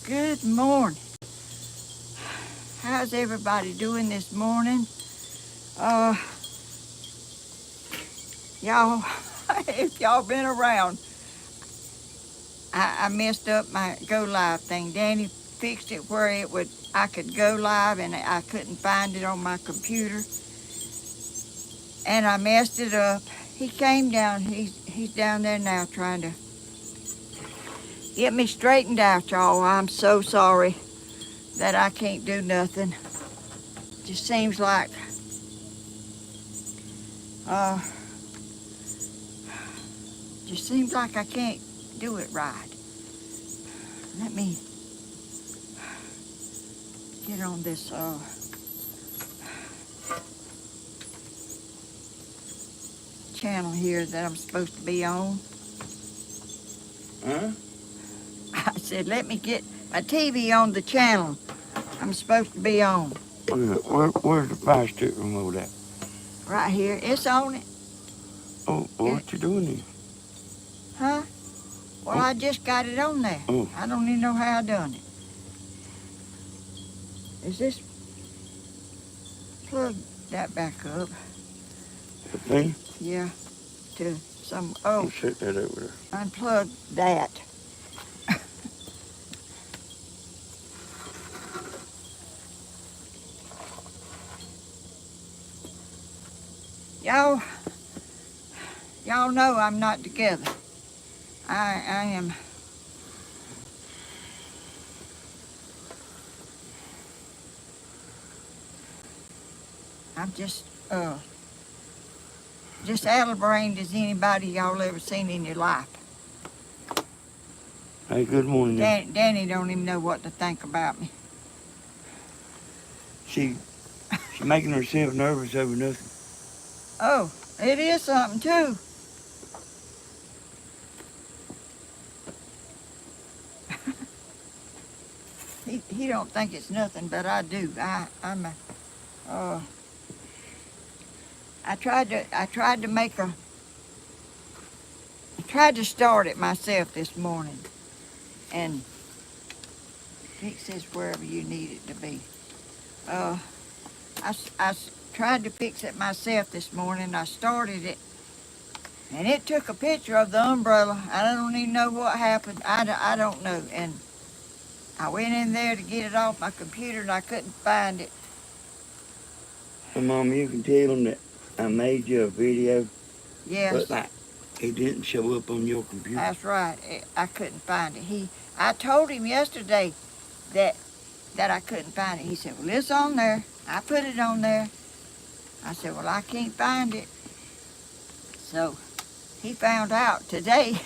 Good morning. How's everybody doing this morning? Y'all, if y'all been around, I messed up my go live thing. Danny fixed it where I could go live, and I couldn't find it on my computer, and I messed it up. He came down. He's down there now trying to get me straightened out, y'all. I'm so sorry that I can't do nothing. Just seems like I can't do it right. Let me get on this channel here that I'm supposed to be on. Huh? I said, let me get my TV on the channel I'm supposed to be on. Where's the fire stick remote at? Right here. It's on it. Oh, what you doing here? Huh? Well, I just got it on there. Oh. I don't even know how I done it. Is this... Plug that back up. The thing? Yeah. To some... I'll set that over there. Unplug that. Y'all know I'm not together. I am. I'm just addle-brained as anybody y'all ever seen in your life. Hey, good morning. Danny don't even know what to think about me. She's making herself nervous over nothing. Oh, it is something too. He don't think it's nothing, but I do. I tried to start it myself this morning, and fix this wherever you need it to be. I tried to fix it myself this morning. I started it, and it took a picture of the umbrella. I don't even know what happened. I don't know. And I went in there to get it off my computer, and I couldn't find it. Well, Mom, you can tell him that I made you a video. Yes. But like, it didn't show up on your computer. That's right. I couldn't find it. I told him yesterday that I couldn't find it. He said, well, it's on there. I put it on there. I said, well, I can't find it. So he found out today.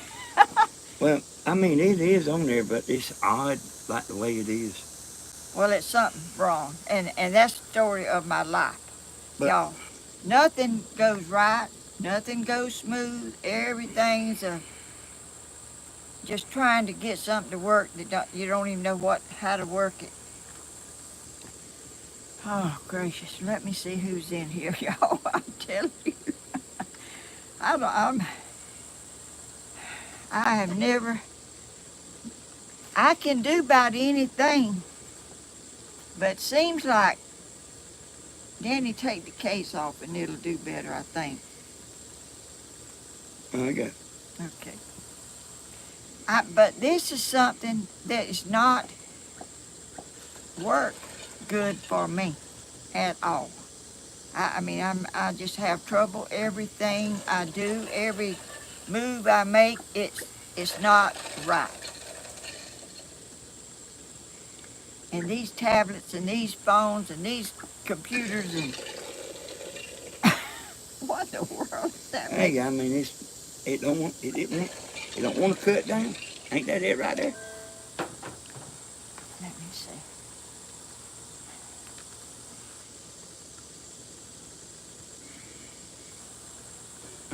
Well, I mean, it is on there, but it's odd like the way it is. Well, it's something wrong. And that's the story of my life. But, y'all, nothing goes right. Nothing goes smooth. Everything's just trying to get something to work that you don't even know how to work it. Oh, gracious. Let me see who's in here, y'all. I'm telling you. I can do about anything, but seems like Danny, take the case off and it'll do better, I think. I got it. Okay. But this is something that is not work good for me at all. I just have trouble. Everything I do, every move I make, it's not right. And these tablets and these phones and these computers and what in the world is that? Hey, I mean, it don't want to cut down. Ain't that it right there? Let me see.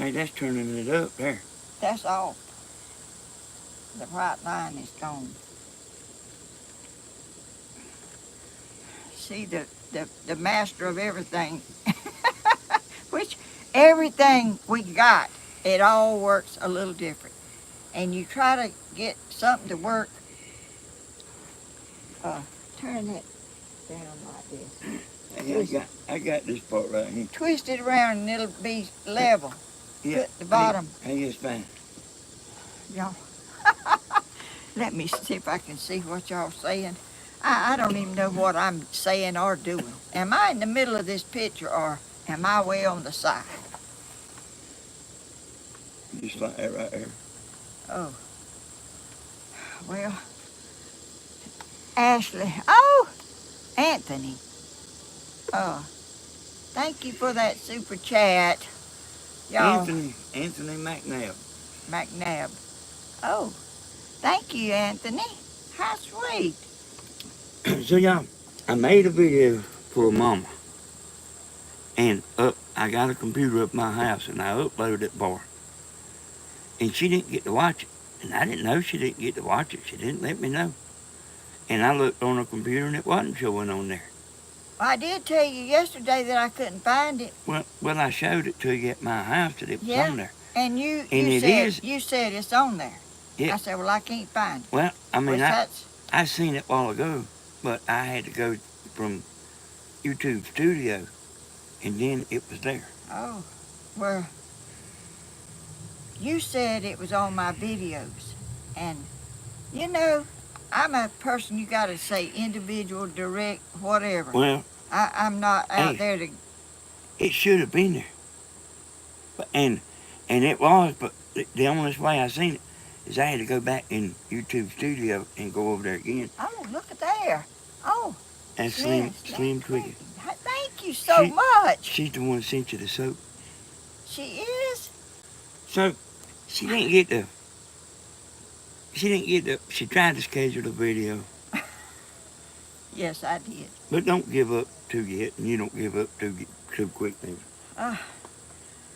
Hey, that's turning it up there. That's off. The white line is gone. See, the master of everything, which everything we got, it all works a little different. And you try to get something to work Turn it down like this. Hey, I got this part right here. Twist it around and it'll be level. Yeah. Put the bottom. Hey, it's fine. Y'all. Let me see if I can see what y'all saying. I don't even know what I'm saying or doing. Am I in the middle of this picture or am I way on the side? Just like that right there. Oh. Well, Ashley. Oh, Anthony. Thank you for that super chat. Y'all. Anthony McNabb. McNabb. Oh, thank you, Anthony. How sweet. So y'all, I made a video for Mama. And I got a computer up my house and I uploaded it for her. And she didn't get to watch it. And I didn't know she didn't get to watch it. She didn't let me know. And I looked on her computer and it wasn't showing on there. Well, I did tell you yesterday that I couldn't find it. Well, I showed it to you at my house that it was on there. And you said it's on there. Yeah. I said, well, I can't find it. Well, I mean, Which I seen it a while ago, but I had to go from YouTube Studio, and then it was there. Oh, well, you said it was on my videos. And, you know, I'm a person, you got to say individual, direct, whatever. Well, I'm not out there to... It should have been there. But, and it was, but the only way I seen it is I had to go back in YouTube Studio and go over there again. Oh, look at there. Oh. And Slim Twiggy. Thank you so much. She's the one that sent you the soap. She is? So, she tried to schedule the video. Yes, I did. But don't give up too yet, and you don't give up too quick neither.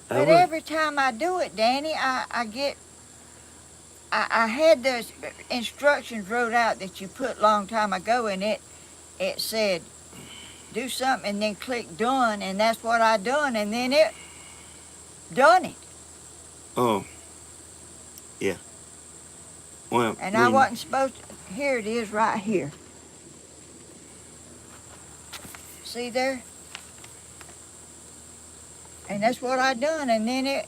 But every time I do it, Danny, I had those instructions wrote out that you put a long time ago, and it said, do something and then click done, and that's what I done, and then it done it. Oh, yeah. Well, and I wasn't supposed to, here it is right here. See there? And that's what I done, and then it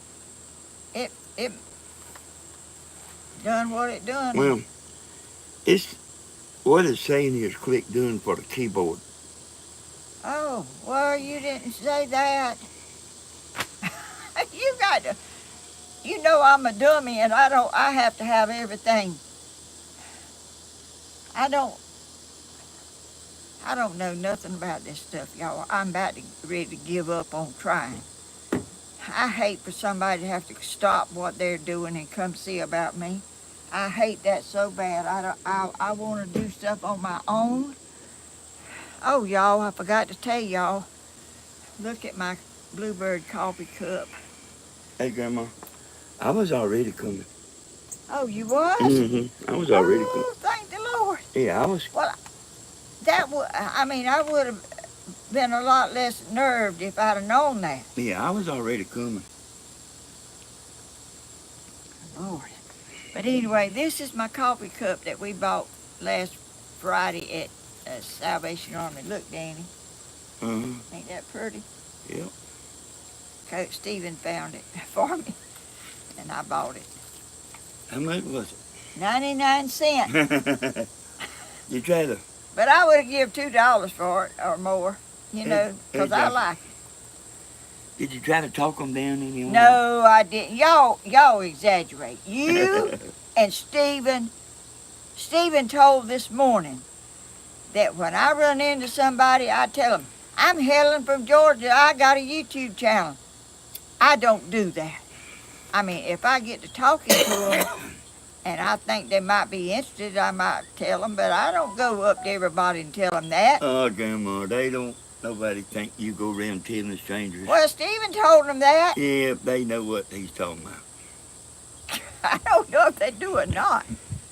done what it done. Well, what it's saying is click done for the keyboard. Oh, well, you didn't say that. You got to, you know I'm a dummy and I have to have everything. I don't know nothing about this stuff, y'all. I'm about ready to give up on trying. I hate for somebody to have to stop what they're doing and come see about me. I hate that so bad. I want to do stuff on my own. Oh, y'all, I forgot to tell y'all. Look at my bluebird coffee cup. Hey, Grandma, I was already coming. Oh, you was? Mm-hmm. I was already coming. Oh, thank the Lord. Yeah, I was. Well, I would have been a lot less nerved if I'd have known that. Yeah, I was already coming. Lord. But anyway, this is my coffee cup that we bought last Friday at Salvation Army. Look, Danny. Ain't that pretty? Yep. Coach Stephen found it for me, and I bought it. How much was it? 99 cents. You tried to... But I would have given $2 for it or more, you know, because I like it. Did you try to talk them down any way? No, I didn't. Y'all exaggerate. You and Stephen told this morning that when I run into somebody, I tell them, I'm Helen from Georgia. I got a YouTube channel. I don't do that. I mean, if I get to talking to them and I think they might be interested, I might tell them, but I don't go up to everybody and tell them that. Oh, Grandma, nobody think you go around telling strangers. Well, Stephen told them that. Yeah, they know what he's talking about. I don't know if they do or not.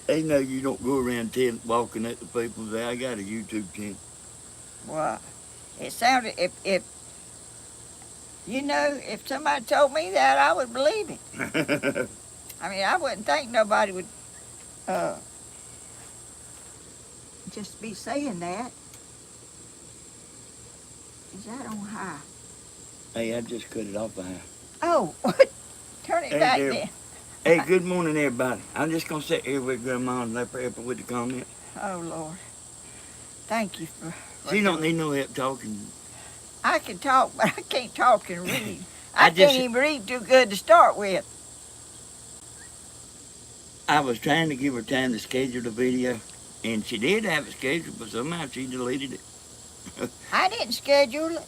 They know you don't go around walking at the people and say, I got a YouTube channel. Well, it sounded, if somebody told me that, I would believe it. I mean, I wouldn't think nobody would just be saying that. Is that on high? Hey, I just cut it off the house. Oh, turn it Hey, back there. then. Hey, good morning, everybody. I'm just gonna sit here with Grandma and let her help her with the comment. Oh, Lord. Thank you for She don't doing. need no help talking. I can talk, but I can't talk and read. I I just- can't even read too good to start with. I was trying to give her time to schedule the video, and she did have it scheduled, but somehow she deleted it. I didn't schedule it.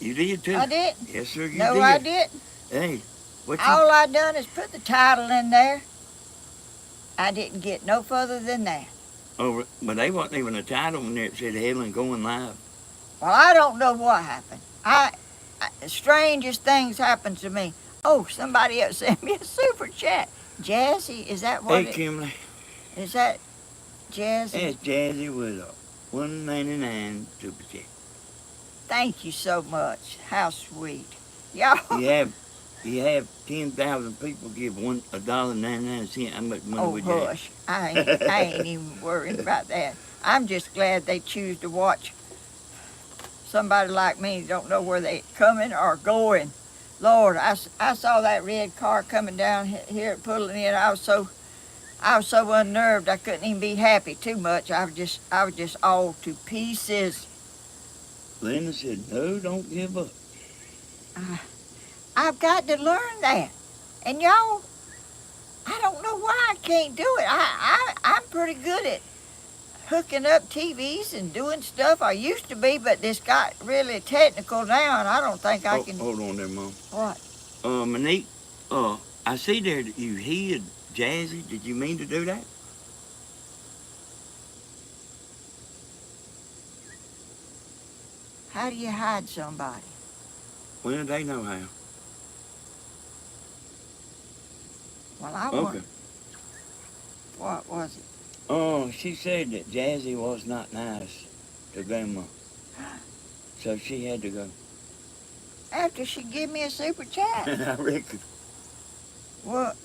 You did too. I didn't. Yes, sir, you No, did. I didn't. Hey, what you? All I done is put the title in there. I didn't get no further than that. Oh, but they wasn't even a title in there that said Helen going live. Well, I don't know what happened. Strangest things happen to me. Oh, somebody else sent me a super chat. Jazzy, is that what Hey, it Kimberly. is? That Jazzy? That's Jazzy with a $1.99 super chat. Thank you so much. How sweet. Y'all. You have 10,000 people give $1.99. How much money Oh, would you have? hush. I ain't even worried about that. I'm just glad they choose to watch somebody like me who don't know where they coming or going. Lord, I saw that red car coming down here pulling in. I was so unnerved I couldn't even be happy too much. I was just all to pieces. Linda said, no, don't give up. I've got to learn that. And y'all, I don't know why I can't do it. I'm pretty good at hooking up TVs and doing stuff. I used to be, but this got really technical now, and I don't think I can. Hold on there, Mom. What? Monique, I see there that you hid Jazzy. Did you mean to do that? How do you hide somebody? Well, they know how. Well, I Okay. want. What was it? Oh, she said that Jazzy was not nice to Grandma. So she had to go. After she give me a super chat. I reckon. What?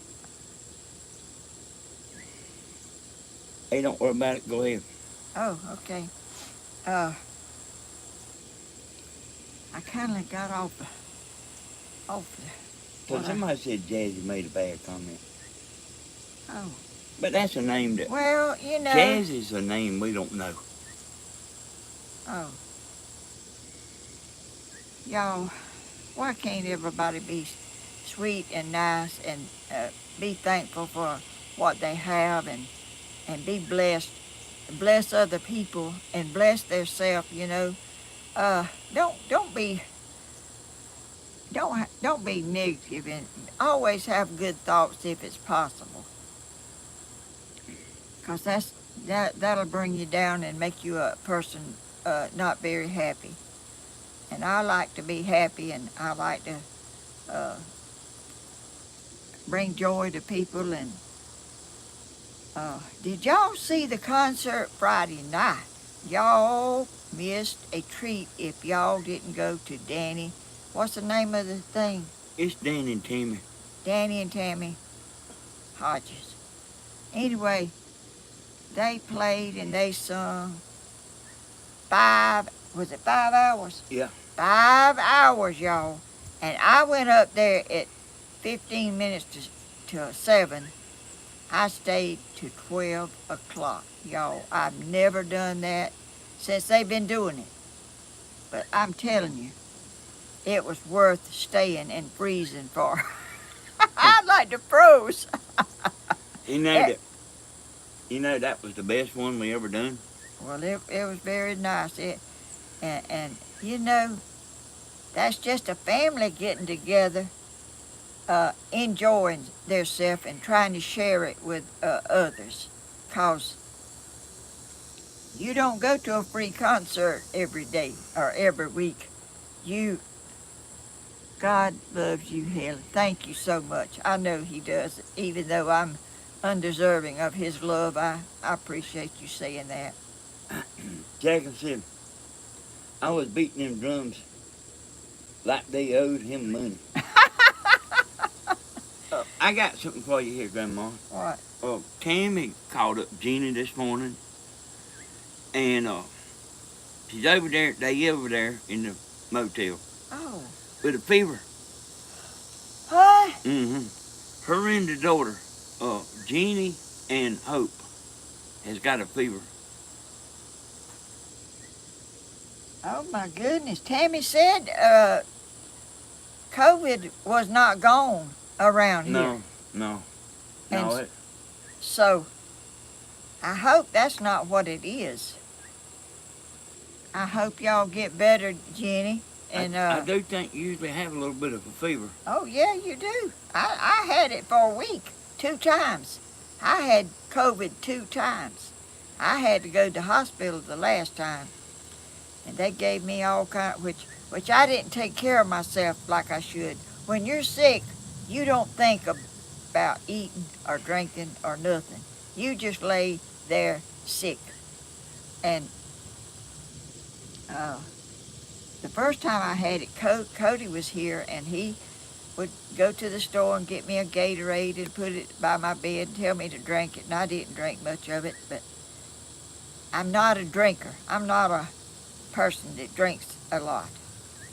Hey, don't worry about it. Go ahead. Oh, okay. I kind of got off the. So somebody said Jazzy made a bad comment. Oh. But that's a name that... Well, you know. Jazzy's a name we don't know. Oh. Y'all, why can't everybody be sweet and nice and be thankful for what they have and be blessed, bless other people and bless theirself, you know? Don't be negative and always have good thoughts if it's possible. 'Cause that'll bring you down and make you a person not very happy. And I like to be happy, and I like to bring joy to people. And did y'all see the concert Friday night? Y'all missed a treat if y'all didn't go to Danny. What's the name of the thing? It's Dan and Tammy. Danny and Tammy Hodges. Anyway, they played and they sung 5 hours? Yeah. 5 hours, y'all. And I went up there at 15 minutes to 7. I stayed to 12 o'clock, y'all. I've never done that since they've been doing it. But I'm telling you, it was worth staying and freezing for. I'd like to froze. You know that was the best one we ever done. Well, it was very nice. And you know, that's just a family getting together, enjoying theirself and trying to share it with others. 'Cause you don't go to a free concert every day or every week. God loves you, Helen. Thank you so much. I know he does. Even though I'm undeserving of his love, I appreciate you saying that. Jacob said, I was beating them drums like they owed him money. I got something for you here, Grandma. What? Tammy called up Jeannie this morning, And she's over there. They over there in the motel Oh. with a fever. What? Her and the daughter, Jeannie and Hope, has got a fever. Oh my goodness. Tammy said COVID was not gone around here. No. And so I hope that's not what it is. I hope y'all get better, Jenny. And I do think you usually have a little bit of a fever. Oh yeah, you do. I had it for a week, 2 times. I had COVID 2 times. I had to go to the hospital the last time, and they gave me all kind, which I didn't take care of myself like I should. When you're sick, you don't think about eating or drinking or nothing. You just lay there sick. And the first time I had it, Cody was here, and he would go to the store and get me a Gatorade and put it by my bed and tell me to drink it, and I didn't drink much of it, but I'm not a drinker. I'm not a person that drinks a lot.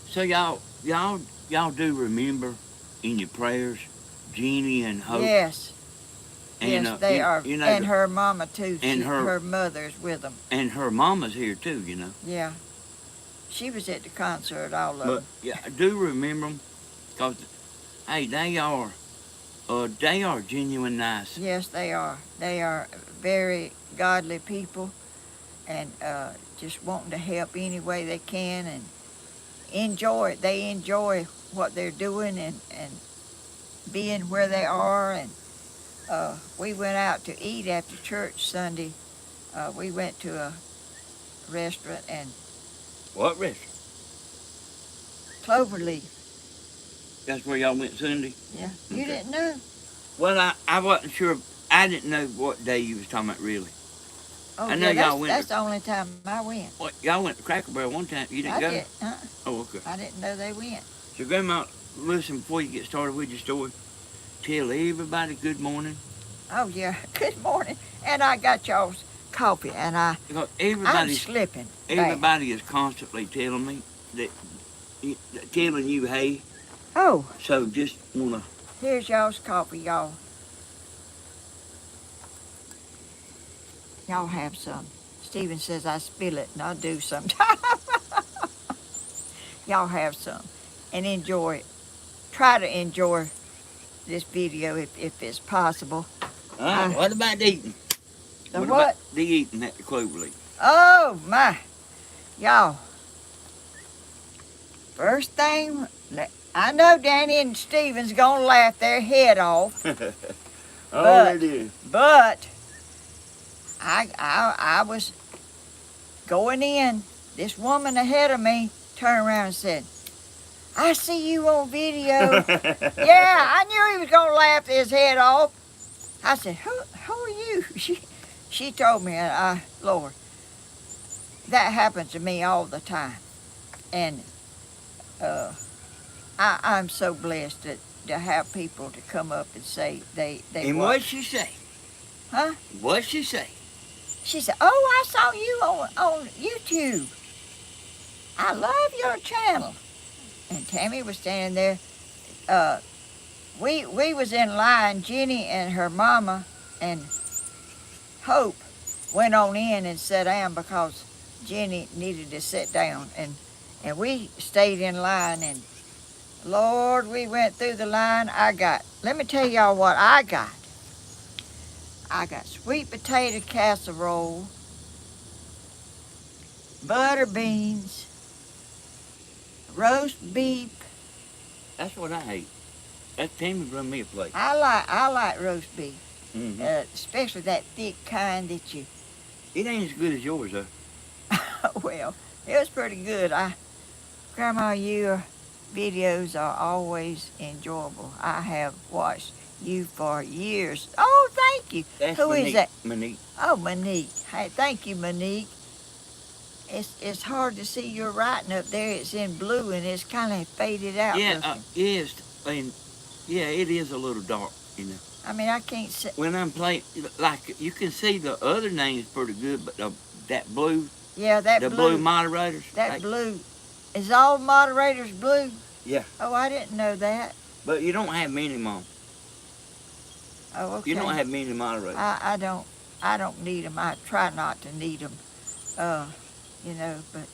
So y'all do remember in your prayers, Jeannie and Hope? Yes. And, yes, they are. You know, and her mama, too. And her mother's with them. And her mama's here, too, you know. Yeah. She was at the concert, all of them. Yeah, I do remember them, because, hey, they are genuine nice. Yes, they are. They are very godly people, and just wanting to help any way they can, and enjoy it. They enjoy what they're doing and being where they are. And we went out to eat after church Sunday. We went to a restaurant. And what restaurant? Cloverleaf. That's where y'all went Sunday? Yeah. Okay. You didn't know? Well, I wasn't sure. I didn't know what day you was talking about, really. Oh, I know yeah, y'all went. That's the only time I went. What, y'all went to Cracker Barrel one time. You didn't go? Did. Oh, okay. I didn't know they went. So, Grandma, listen, before you get started with your story, tell everybody good morning. Oh, yeah. Good morning. And I got y'all's coffee, and I'm slipping. Everybody is constantly telling me telling you, hey. Oh. So, just want to. Here's y'all's coffee, y'all. Y'all have some. Stephen says I spill it, and I do sometimes. Y'all have some. And enjoy it. Try to enjoy this video if it's possible. What about the eating? The what? About the eating at the Cloverleaf? Oh, my. Y'all. First thing, I know Danny and Stephen's going to laugh their head off. They do. But I was going in. This woman ahead of me turned around and said, I see you on video. Yeah, I knew he was going to laugh his head off. I said, who are you? She told me, Lord, that happens to me all the time. And I'm so blessed to have people to come up and say they And watch. what'd she say? Huh? What'd she say? She said, oh, I saw you on YouTube. I love your channel. And Tammy was standing there. We was in line. Jenny and her mama and Hope went on in and sat down because Jenny needed to sit down. And we stayed in line. And Lord, we went through the line. Let me tell y'all what I got. I got sweet potato casserole, butter beans, roast beef. That's what I hate. That Tammy run me a plate. I like roast beef, Mm-hmm. especially that thick kind that you. It ain't as good as yours, though. Well, it was pretty good. Grandma, your videos are always enjoyable. I have watched you for years. Oh, thank you. That's Who Monique. is that? Monique. Oh, Monique. Hey, thank you, Monique. It's hard to see your writing up there. It's in blue and it's kind of faded out. Yeah, yes, and yeah, it is a little dark, you know. I mean, I can't see. When I'm playing, like you can see the other names pretty good, but that blue, Yeah, that the blue. blue moderators. That blue. Is all moderators blue? Yeah. Oh, I didn't know that. But you don't have many, Mom. Oh, okay. You don't have many moderators. I don't need them. I try not to need them. You know, but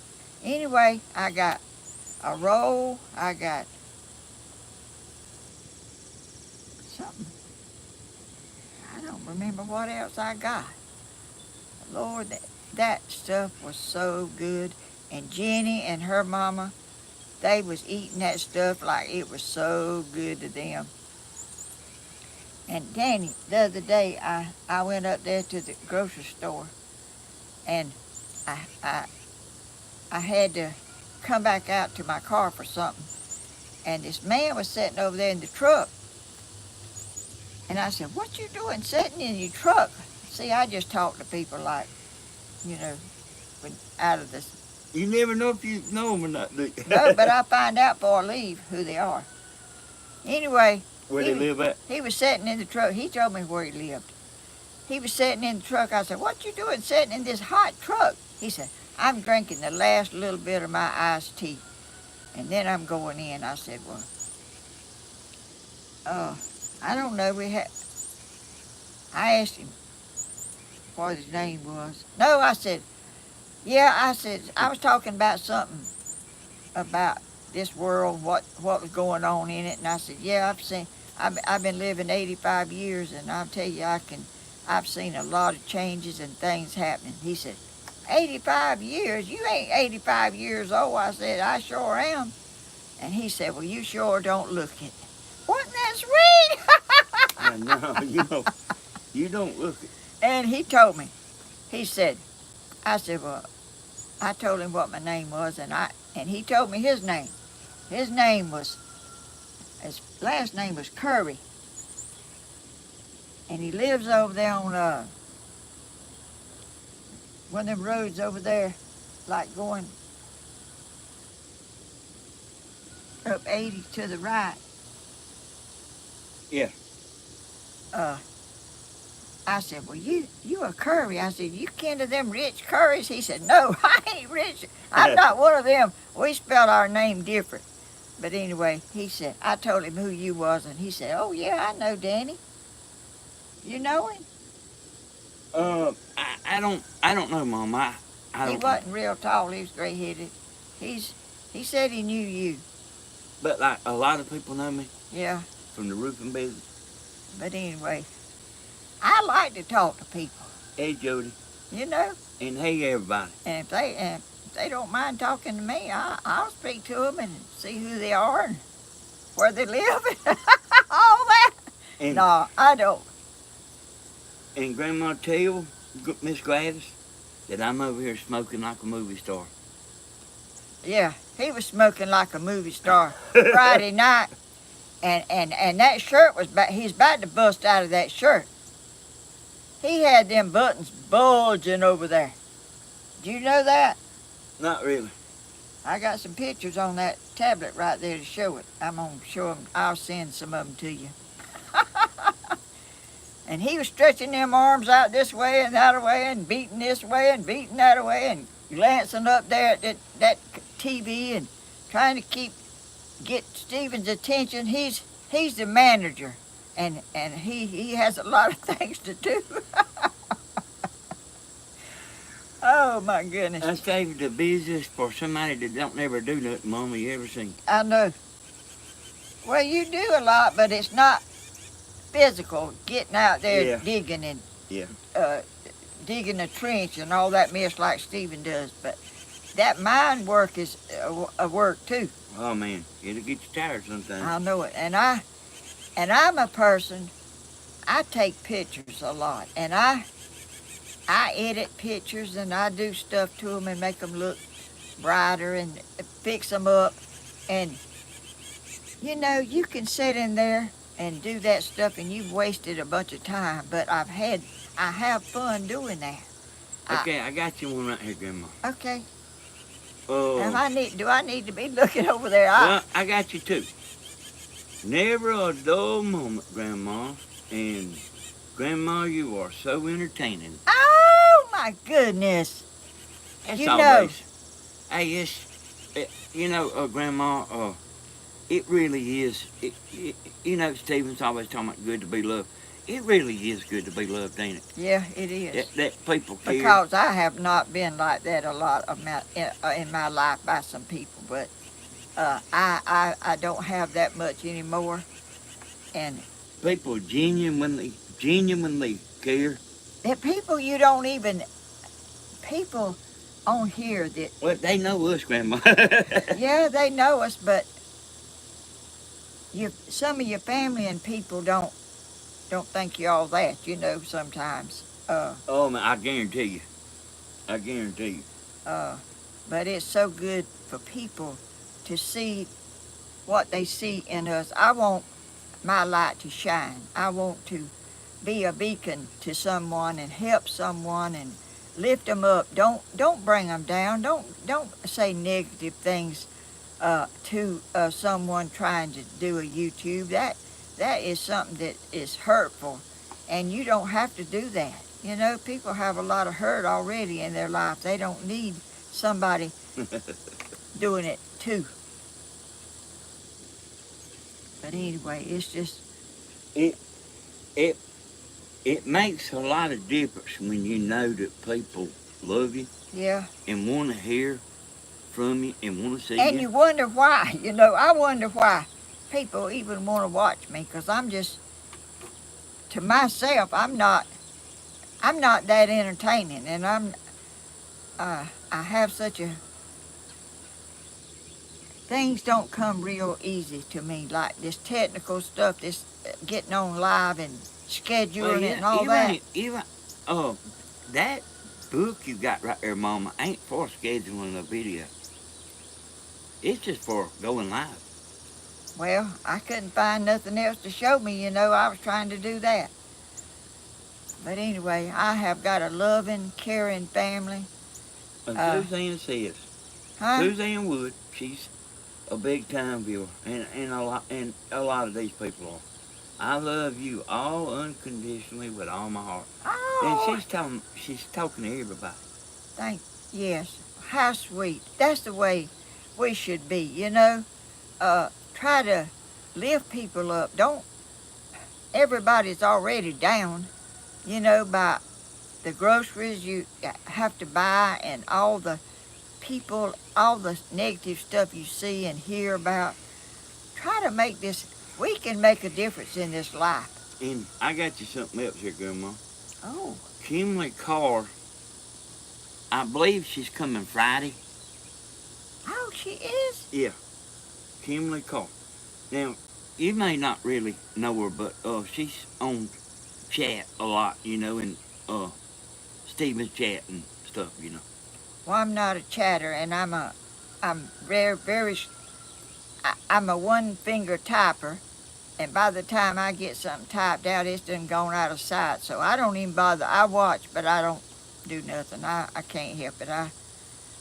anyway, I got a roll. I got something. I don't remember what else I got. Lord, that stuff was so good. And Jenny and her mama, they was eating that stuff like it was so good to them. And Danny, the other day, I went up there to the grocery store, and I had to come back out to my car for something. And this man was sitting over there in the truck. And I said, "What you doing sitting in your truck?" See, I just talk to people like, you know, out of this. You never know if you know them or not, do you? No, but I find out before I leave who they are. Anyway. Where they live at? He was sitting in the truck. He told me where he lived. He was sitting in the truck. I said, "What you doing sitting in this hot truck?" He said, "I'm drinking the last little bit of my iced tea, and then I'm going in." I said, "Well, I don't know. I asked him what his name was. No, I said, yeah, I said, I was talking about something about this world, what was going on in it, and I said, yeah, I've been living 85 years, and I'll tell you, I've seen a lot of changes and things happening." He said, 85 years? You ain't 85 years old. I said, "I sure am." And he said, "Well, you sure don't look it." Wasn't that sweet? I know, you don't look it. And he told me, he said, I said, "Well," I told him what my name was, and he told me his name. His last name was Curry. And he lives over there on one of them roads over there, like going up 80 to the right. Yeah. I said, "Well, you a Curry." I said, "You kin to them rich Currys?" He said, "No, I ain't rich. I'm not one of them. We spell our name different." But anyway, he said, I told him who you was, and he said, "Oh, yeah, I know Danny." You know him? I don't know, Mom. I don't He know. wasn't real tall. He was gray-headed. He said he knew you. But like a lot of people know me Yeah, from the roofing business. but anyway, I like to talk to people, Hey, Jody. you know, And hey, everybody. and if they don't mind talking to me, I'll speak to them and see who they are and where they live and all that. And, No, I don't. And Grandma tell Miss Gladys that I'm over here smoking like a movie star. Yeah, he was smoking like a movie star Friday night, and that shirt was he's about to bust out of that shirt. He had them buttons bulging over there. Do you know that? Not really. I got some pictures on that tablet right there to show it. I'm going to show them. I'll send some of them to you. And he was stretching them arms out this way and that way and beating this way and beating that way and glancing up there at that TV and trying to get Stephen's attention. He's the manager, and he has a lot of things to do. Oh, my goodness. That's the business for somebody that don't never do nothing, Mama, you ever seen. I know. Well, you do a lot, but it's not physical, getting out there digging and digging a trench and all that mess like Stephen does. But that mine work is a work too. Oh man, it'll get you tired sometimes. I know it, and I'm a person. I take pictures a lot, and I edit pictures and I do stuff to them and make them look brighter and fix them up. And you know, you can sit in there and do that stuff and you've wasted a bunch of time, but I have fun doing that. Okay, I got you one right here, Grandma. Okay. Oh. Do I need to be looking over there? Well, I got you two. Never a dull moment, Grandma. And Grandma, you are so entertaining. Oh my goodness. It's You know. always. Hey, Grandma, it really is. Stephen's always talking about good to be loved. It really is good to be loved, ain't it? Yeah, it is. That people care. Because I have not been like that a lot of in my life by some people, but I don't have that much anymore. And people genuinely care. that people you don't even, people on here that, Well, they know us, Grandma. yeah, they know us, but some of your family and people don't think you all that, sometimes. Oh, man, I guarantee you. I guarantee you. But it's so good for people to see what they see in us. I want my light to shine. I want to be a beacon to someone and help someone and lift them up. Don't bring them down. Don't say negative things to someone trying to do a YouTube. That is something that is hurtful, and you don't have to do that. People have a lot of hurt already in their life. They don't need somebody doing it too. But anyway, it's just it it it makes a lot of difference when you know that people love you. Yeah. And want to hear from you and want to see you. And you wonder why. I wonder why people even want to watch me, because I'm just, to myself, I'm not that entertaining, and I have such a, things don't come real easy to me, like this technical stuff, this getting on live and scheduling it and all that. That book you got right there, Mama, ain't for scheduling a video. It's just for going live. Well, I couldn't find nothing else to show me, I was trying to do that. But anyway, I have got a loving, caring family. And Suzanne says, Suzanne Wood, she's a big time viewer, and a lot of these people are. I love you all unconditionally with all my heart. Oh. And she's talking to everybody. Yes, how sweet. That's the way we should be, try to lift people up. Everybody's already down, by the groceries you have to buy and all the people, all the negative stuff you see and hear about. Try to we can make a difference in this life. And I got you something else here, Grandma. Oh. Kimberly Carr, I believe she's coming Friday. Oh, she is? Yeah, Kimberly Carr. Now, you may not really know her, but she's on chat a lot, and Stephen's chat and stuff, Well, I'm not a chatter, and I'm very, very, I'm a one-finger typer, and by the time I get something typed out, it's done gone out of sight, so I don't even bother. I watch, but I don't do nothing. I can't help it.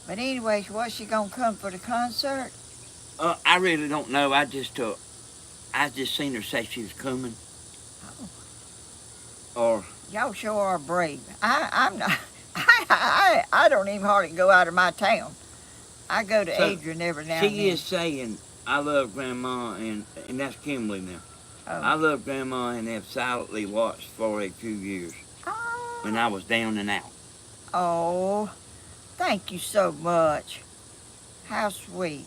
But anyways, was she gonna come for the concert? I really don't know. I just seen her say she was coming. Oh. Or y'all sure are brave. I'm not. I don't even hardly go out of my town. I go to Adrian every now and then. She is saying, I love Grandma, and that's Kimberly now. Oh. I love Grandma and have silently watched for a few years when I was down and out. Oh, thank you so much. How sweet.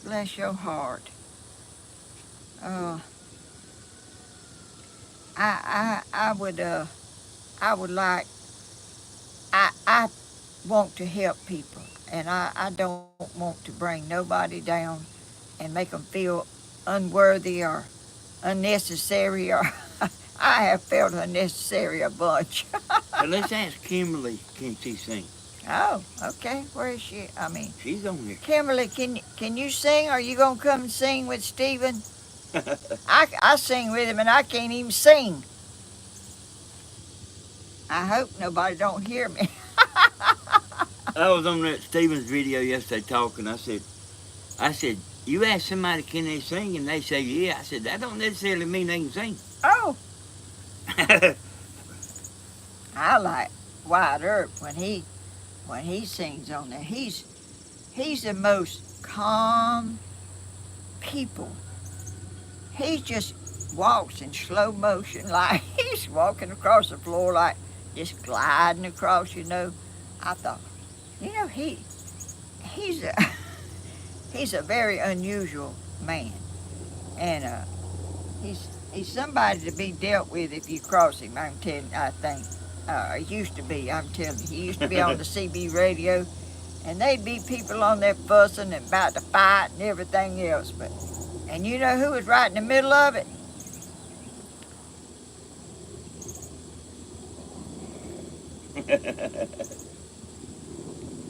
Bless your heart. I would like, I want to help people, and I don't want to bring nobody down and make them feel unworthy or unnecessary, or I have felt unnecessary a bunch. But let's ask Kimberly, can she sing? Oh, okay. Where is she? She's on here. Kimberly, can you sing? Are you gonna come and sing with Stephen? I sing with him, and I can't even sing. I hope nobody don't hear me. I was on that Stephen's video yesterday talking. I said, you ask somebody can they sing, and they say yeah. I said, that don't necessarily mean they can sing. Oh. I like Wyatt Earp when when he sings on there. He's the most calm people. He just walks in slow motion, like he's walking across the floor, like just gliding across. I thought, he's a he's a very unusual man, and he's somebody to be dealt with if you cross him. I'm telling you, I think. He used to be, I'm telling you. He used to be on the CB radio, and they'd be people on there fussing and about to fight and everything else. And you know who was right in the middle of it?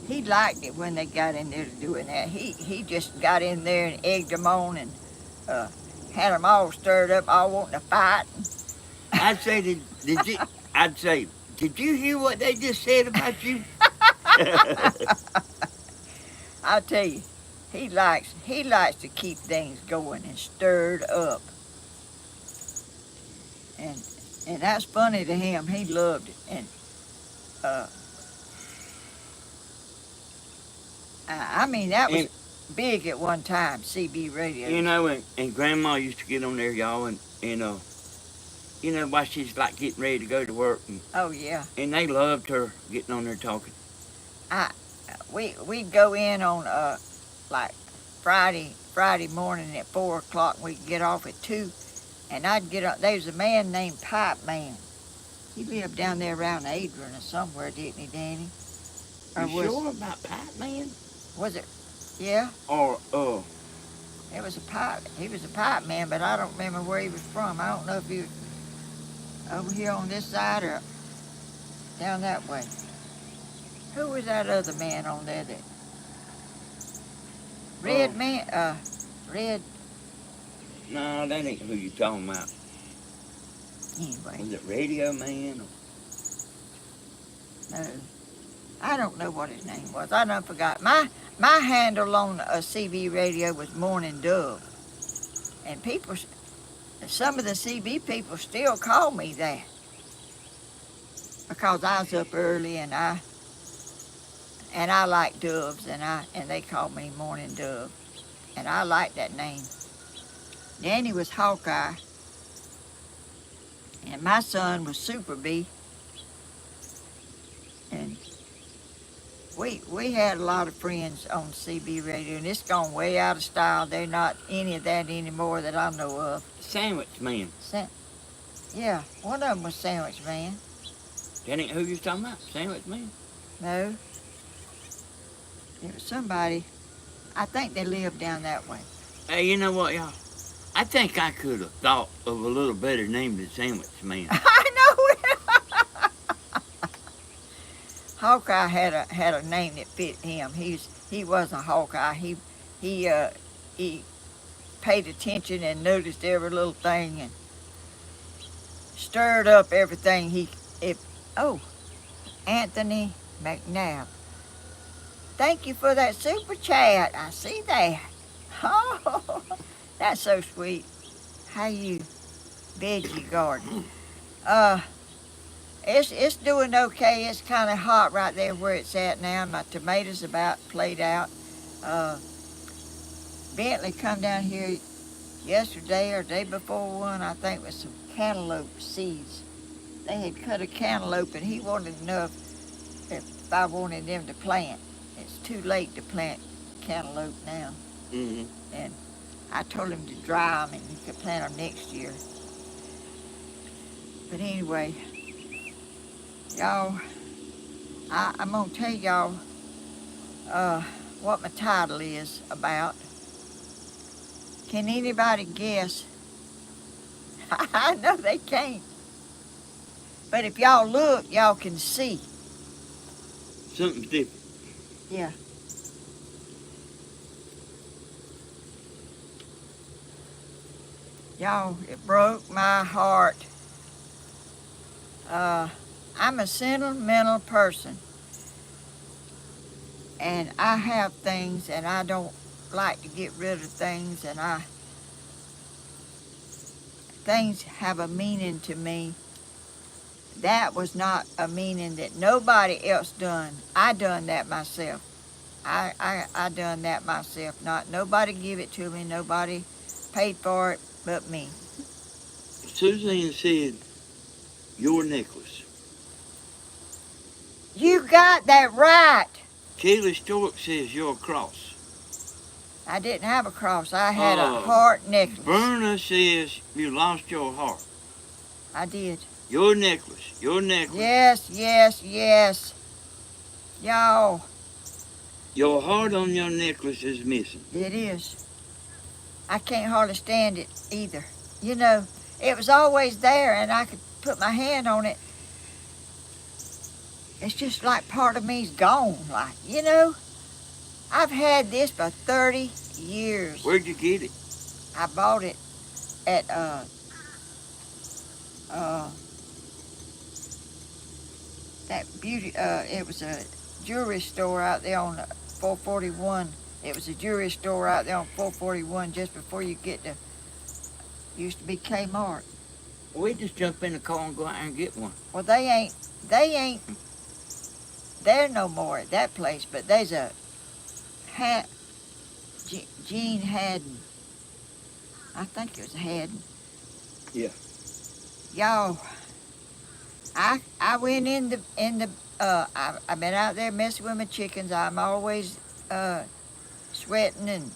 He liked it when they got in there to doing that. He just got in there and egged them on and had them all stirred up, all wanting to fight. I'd say, did you hear what they just said about you? I'll tell you, he likes to keep things going and stirred up. And that's funny to him. He loved it. And I mean, that was big at one time, CB radio. And Grandma used to get on there, y'all, and while she's like getting ready to go to work. Oh, yeah. And they loved her getting on there talking. We'd go in on like Friday morning at 4 o'clock, and we'd get off at 2. And I'd get up. There was a man named Pipe Man. He lived down there around Adrian or somewhere, didn't he, Danny? You sure about Pipe Man? Was it? Yeah. Or It was a pipe. He was a pipe man, but I don't remember where he was from. I don't know if he was over here on this side or down that way. Who was that other man on there that? Red man. Red. No, that ain't who you talking about. Anyway. Was it Radio Man? No. I don't know what his name was. I done forgot. My handle on a CB radio was Morning Dove. And some of the CB people still call me that. Because I was up early and I like doves and they call me Morning Dove. And I like that name. Danny was Hawkeye. And my son was Super Bee. And we had a lot of friends on CB radio, and it's gone way out of style. They're not any of that anymore that I know of. Sandwich Man. Yeah, one of them was Sandwich Man. That ain't who you talking about? Sandwich Man? No. It was somebody. I think they lived down that way. Hey, you know what, y'all? I think I could have thought of a little better name than Sandwich Man. I know it. Hawkeye had a name that fit him. He was a Hawkeye. He paid attention and noticed every little thing and stirred up everything. Anthony McNabb. Thank you for that super chat. I see that. Oh, that's so sweet. How you veggie garden? It's doing okay. It's kind of hot right there where it's at now. My tomatoes about played out. Bentley come down here yesterday or day before one, I think, with some cantaloupe seeds. They had cut a cantaloupe and he wanted to know if I wanted them to plant. It's too late to plant cantaloupe now. Mm-hmm. And I told him to dry them and he could plant them next year. But anyway, y'all, I'm going to tell y'all what my title is about. Can anybody guess? I know they can't. But if y'all look, y'all can see. Something different. Yeah. Y'all, it broke my heart. I'm a sentimental person. And I have things and I don't like to get rid of things, and things have a meaning to me. that was not a meaning that nobody else done. I done that myself. I done that myself. Not nobody give it to me. Nobody paid for it but me. Suzanne said, your necklace. You got that right. Kelly Stork says your cross. I didn't have a cross. I had a heart necklace. Berna says you lost your heart. I did. Your necklace. Your necklace. Yes, yes, yes. Y'all. Your heart on your necklace is missing. It is. I can't hardly stand it either. You know, it was always there and I could put my hand on it. It's just like part of me's gone. Like, you know, I've had this for 30 years. Where'd you get it? I bought it at that beauty, it was a jewelry store out there on 441. It was a jewelry store out there on 441 just before you get to, used to be Kmart. We just jump in the car and go out and get one. Well, they ain't there no more at that place, but there's a Gene Haddon. I think it was Haddon. Yeah. Y'all, I went in the I've been out there messing with my chickens. I'm always sweating and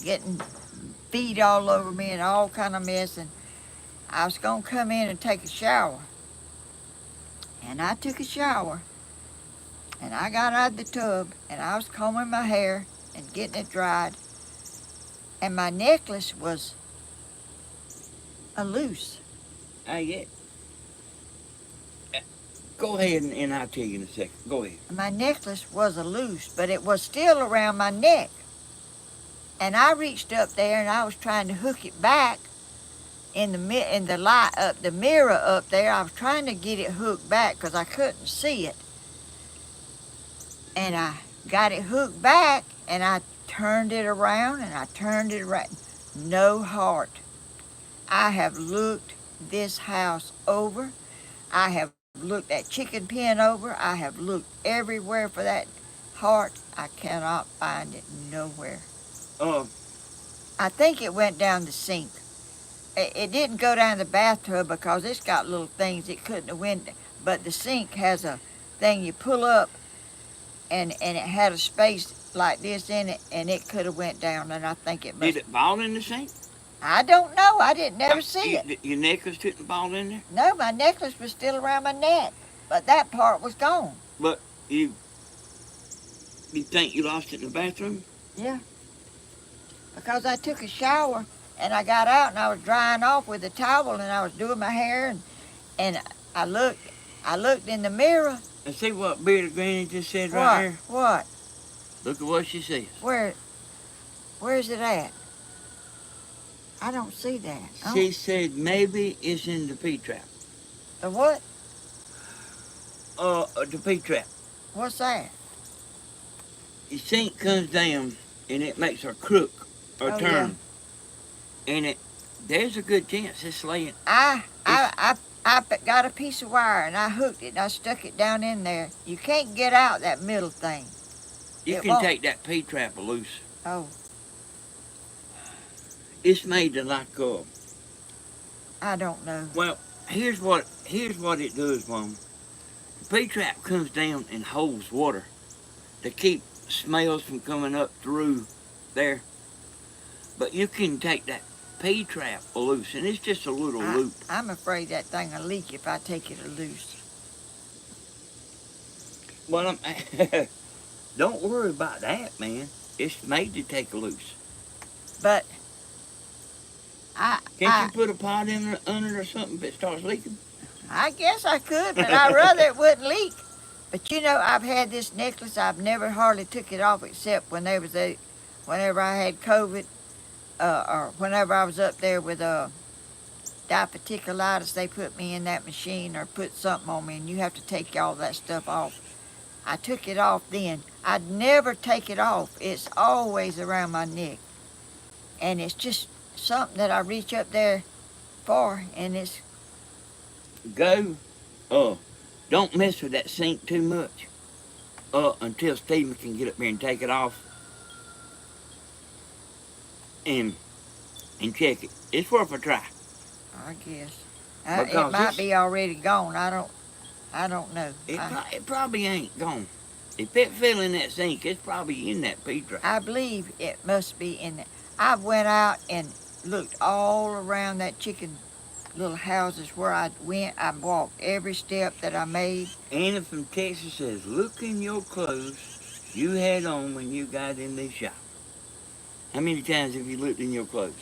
getting feed all over me and all kind of mess. And I was gonna come in and take a shower. And I took a shower. And I got out of the tub and I was combing my hair and getting it dried. And my necklace was loose. Yeah. Go ahead and I'll tell you in a second. Go ahead. My necklace was loose, but it was still around my neck. And I reached up there and I was trying to hook it back in the light up the mirror up there. I was trying to get it hooked back because I couldn't see it. And I got it hooked back and I turned it around and I turned it around. No heart. I have looked this house over. I have looked that chicken pen over. I have looked everywhere for that heart. I cannot find it nowhere. I think it went down the sink. It didn't go down the bathtub because it's got little things it couldn't have went. But the sink has a thing you pull up, and it had a space like this in it, and it could have went down. And I think it must. Did it fall in the sink? I don't know. I didn't never see it. Your necklace didn't fall in there? No, my necklace was still around my neck, but that part was gone. But you think you lost it in the bathroom? Yeah. Because I took a shower and I got out and I was drying off with a towel and I was doing my hair and I looked in the mirror. And see what Bearded Granny just said right here? What? Look at what she says. Where's it at? I don't see that. She said maybe it's in the P-trap. The what? The P-trap. What's that? The sink comes down and it makes a crook or turn. Yeah. And there's a good chance it's laying. I got a piece of wire and I hooked it and I stuck it down in there. You can't get out that middle thing. You can take that P-trap loose. Oh. It's made to like I don't know. Well, here's what it does, Mom. The P-trap comes down and holds water to keep smells from coming up through there. But you can take that P-trap loose, and it's just a little loop. I'm afraid that thing will leak if I take it loose. Well, don't worry about that, man. It's made to take loose. But Can't you put a pot in under or something if it starts leaking? I guess I could, but I'd rather it wouldn't leak. But you know, I've had this necklace. I've never hardly took it off except when whenever I had COVID, or whenever I was up there with diverticulitis. They put me in that machine or put something on me, and you have to take all that stuff off. I took it off then. I'd never take it off. It's always around my neck, and it's just something that I reach up there for, and it's go Don't mess with that sink too much. Until Stephen can get up there and take it off and check it. It's worth a try. I guess. It Because might be already gone. I don't know. It probably ain't gone. If it fell in that sink, it's probably in that pea tray. I believe it must be in there. I went out and looked all around that chicken little houses where I went. I walked every step that I made. Anna from Texas says, look in your clothes you had on when you got in this shop. How many times have you looked in your clothes?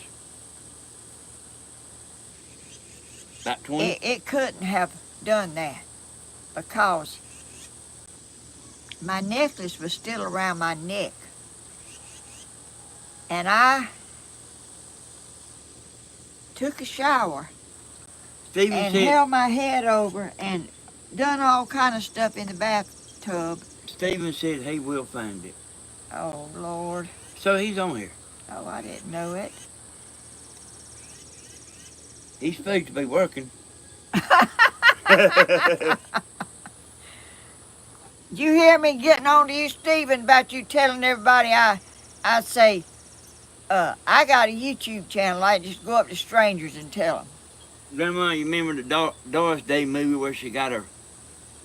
About 20? It couldn't have done that because my necklace was still around my neck. And I took a shower Stephen and said, held my head over and done all kind of stuff in the bathtub. Stephen said he will find it. Oh, Lord. So he's on here. Oh, I didn't know it. He's supposed to be working. Did you hear me getting on to you, Stephen, about you telling everybody I say, I got a YouTube channel. I just go up to strangers and tell them. Grandma, you remember the Doris Day movie where she got her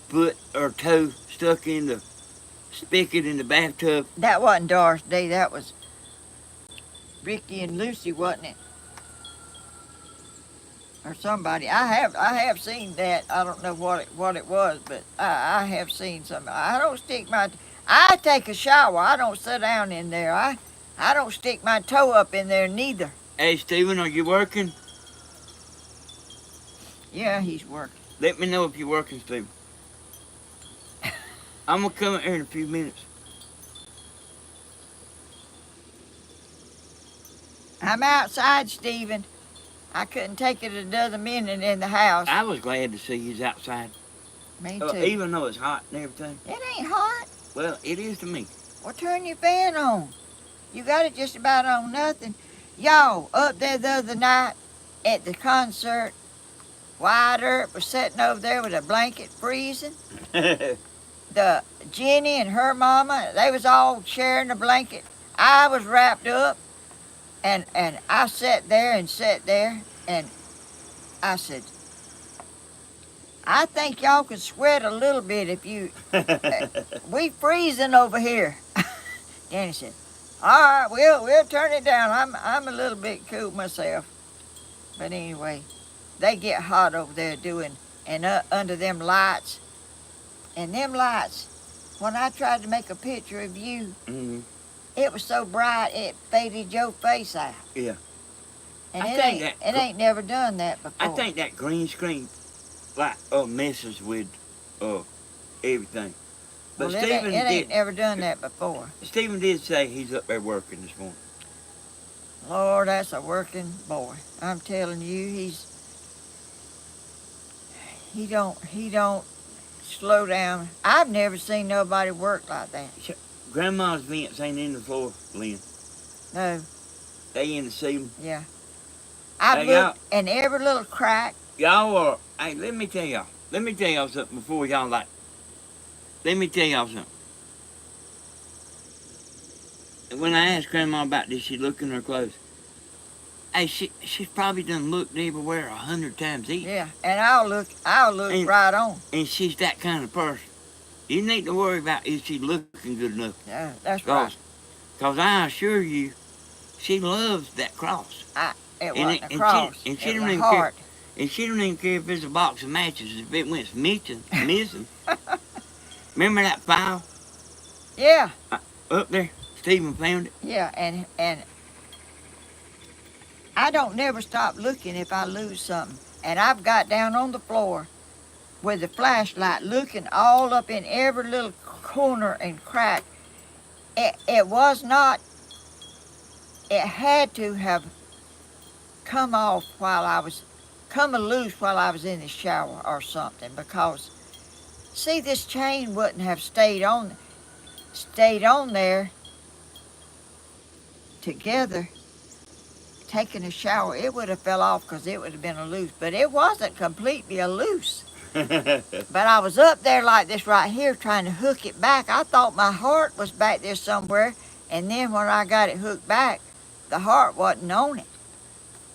foot or toe stuck in the spigot in the bathtub? That wasn't Doris Day. That was Ricky and Lucy, wasn't it? Or somebody. I have seen that. I don't know what it was, but I have seen some. I take a shower. I don't sit down in there. I don't stick my toe up in there neither. Hey, Stephen, are you working? Yeah, he's working. Let me know if you're working, Stephen. I'm going to come here in a few minutes. I'm outside, Stephen. I couldn't take it another minute in the house. I was glad to see you outside. Me too. Even though it's hot and everything. It ain't hot. Well, it is to me. Well, turn your fan on. You got it just about on nothing. Y'all, up there the other night at the concert, Wyatt was sitting over there with a blanket freezing. The Jenny and her mama, they was all sharing a blanket. I was wrapped up, and I sat there, and I said, I think y'all could sweat a little bit if you, we freezing over here. Danny said, all right, we'll turn it down. I'm a little bit cool myself. But anyway, they get hot over there under them lights. And them lights, when I tried to make a picture of you, it was so bright it faded your face out. Yeah. And it ain't never done that before. I think that green screen messes with everything. But Well, Stephen it ain't never done that before. Stephen did say he's up there working this morning. Lord, that's a working boy. I'm telling you, he don't slow down. I've never seen nobody work like that. Grandma's vents ain't in the floor, Lynn. No. They in the ceiling. Yeah. I've looked in every little crack. Y'all are, hey, let me tell y'all something before y'all let me tell y'all something. When I asked Grandma about this, she looked in her clothes. Hey, she's probably done looked everywhere 100 times each. Yeah, and I'll look right on. And she's that kind of person. You need to worry about is she looking good enough. Yeah, that's right. Because I assure you, she loves that cross. It wasn't a cross. And she it don't was a even heart. care. And she don't even care if it's a box of matches. If it went missing. Remember that file? Yeah. Up there, Stephen found it. Yeah, and I don't never stop looking if I lose something. And I've got down on the floor with the flashlight looking all up in every little corner and crack. It was not, it had to have come loose while I was in the shower or something, because see, this chain wouldn't have stayed on there together taking a shower. It would have fell off because it would have been a loose, but it wasn't completely a loose. But I was up there like this right here trying to hook it back. I thought my heart was back there somewhere. And then when I got it hooked back, the heart wasn't on it.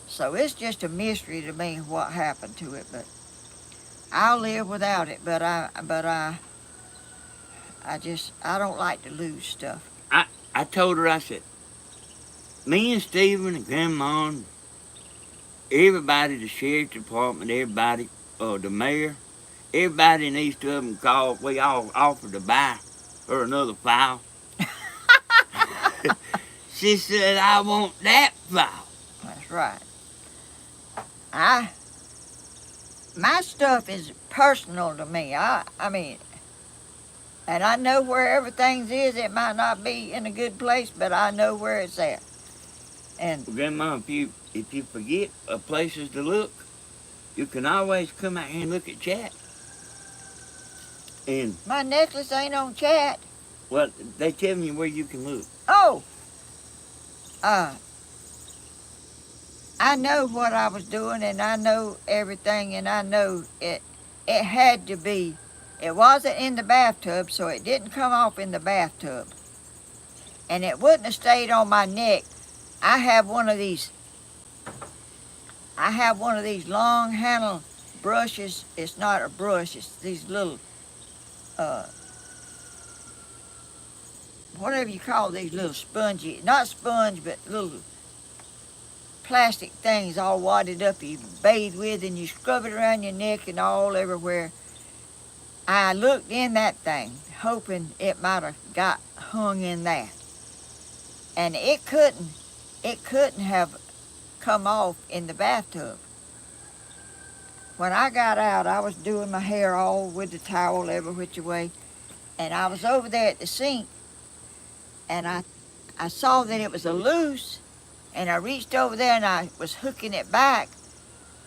So it's just a mystery to me what happened to it. But I'll live without it. But I don't like to lose stuff. I told her, I said, me and Stephen and Grandma and everybody, the sheriff's department, everybody, the mayor, everybody in East of them called. We all offered to buy her another file. She said, I want that file. That's right. My stuff is personal to me. I mean, and I know where everything is. It might not be in a good place, but I know where it's at. And Grandma, if you forget places to look, you can always come out here and look at chat. And my necklace ain't on chat. well, they tell me where you can look. Oh, I know what I was doing, and I know everything, and I know it had to be. It wasn't in the bathtub, so it didn't come off in the bathtub. And it wouldn't have stayed on my neck. I have one of these long handle brushes. It's not a brush, it's these little, whatever you call these little spongy, not sponge, but little plastic things all wadded up you bathe with, and you scrub it around your neck and all everywhere. I looked in that thing, hoping it might have got hung in that. And it couldn't have come off in the bathtub. When I got out, I was doing my hair all with the towel every which way, and I was over there at the sink, and I saw that it was a loose, and I reached over there and I was hooking it back,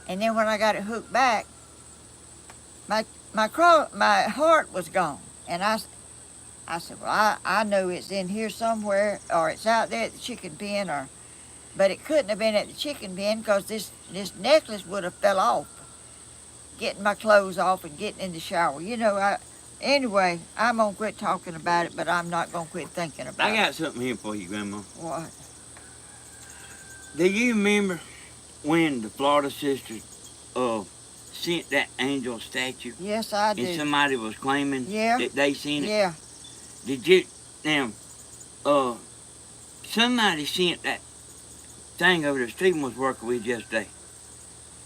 and then when I got it hooked back, my heart was gone, and I said, well, I know it's in here somewhere, or it's out there at the chicken pen, but it couldn't have been at the chicken pen, because this necklace would have fell off, getting my clothes off and getting in the shower. Anyway, I'm going to quit talking about it, but I'm not going to quit thinking about it. I got something here for you, Grandma. What? Do you remember when the Florida sisters sent that angel statue? Yes, I do. And somebody was claiming that they seen it? Yeah. Did you, now, somebody sent that thing over that Stephen was working with yesterday.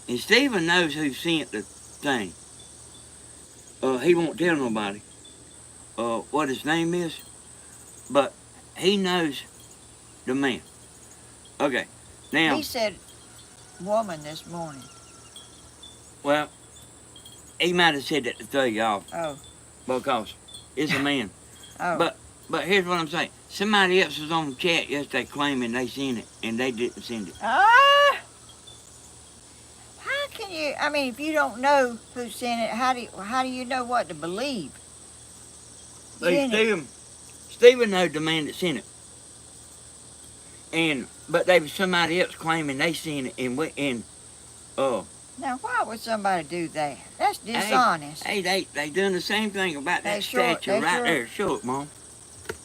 And Stephen knows who sent the thing. He won't tell nobody what his name is, but he knows the man. Okay, now... He said woman this morning. Well, he might have said that to throw you off. Oh. Because it's a man. Oh. But here's what I'm saying. Somebody else was on the chat yesterday claiming they seen it, and they didn't send it. How can you? I mean, if you don't know who sent it, how do you know what to believe? Stephen knows the man that sent it. But there was somebody else claiming they seen it, and Now, why would somebody do that? That's dishonest. Hey, they done the same thing about that statue right there. Show it, Mom.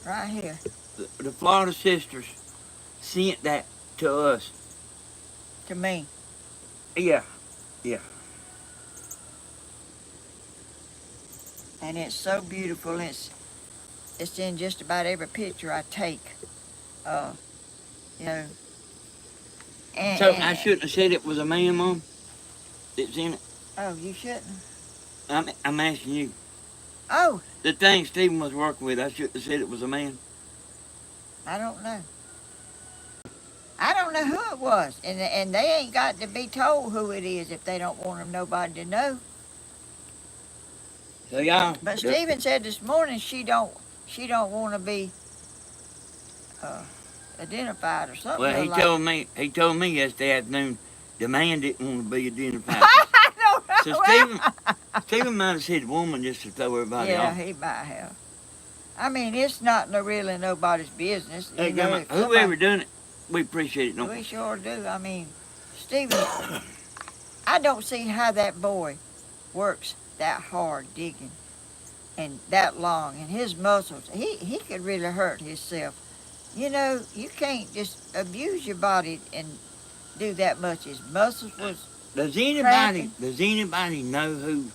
Right here. The Florida sisters sent that to us. To me. Yeah. And it's so beautiful. It's in just about every picture I take. And, so I shouldn't have said it was a man, Mom, that's in it? Oh, you shouldn't? I'm asking you. Oh. The thing Stephen was working with, I shouldn't have said it was a man. I don't know. I don't know who it was. And they ain't got to be told who it is if they don't want nobody to know. So y'all... But Stephen said this morning she don't want to be identified or something. Well, he told me yesterday afternoon the man didn't want to be identified. I don't know. So Stephen might have said woman just to throw everybody off. Yeah, he might have. I mean, it's not really nobody's business. Hey, whoever done it, we appreciate it, don't we? We sure do. I mean, Stephen, I don't see how that boy works that hard digging and that long, and his muscles, he could really hurt himself. You know, you can't just abuse your body and do that much. His muscles was cracking. Does anybody know who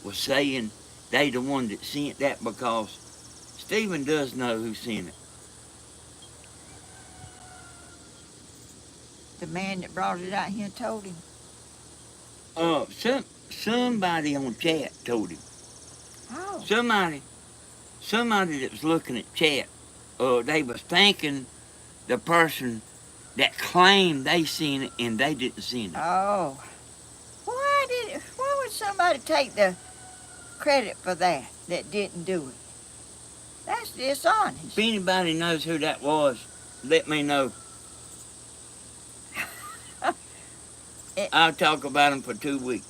was saying they the one that sent that? Because Stephen does know who sent it. The man that brought it out here told him. Somebody on chat told him. Oh. Somebody that was looking at chat, they was thanking the person that claimed they seen it and they didn't see it. Oh. Why would somebody take the credit for that didn't do it? That's dishonest. If anybody knows who that was, let me know. I'll talk about him for 2 weeks.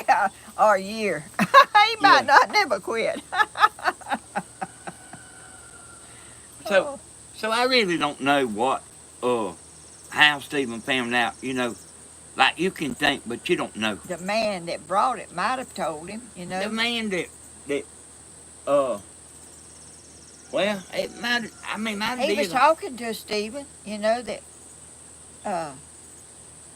Yeah, or a year. He might not never quit. So I really don't know how Stephen found out, you know. Like you can think, but you don't know. The man that brought it might have told him, you know. The man that well, it might, I mean, he was talking to Stephen, you know, that,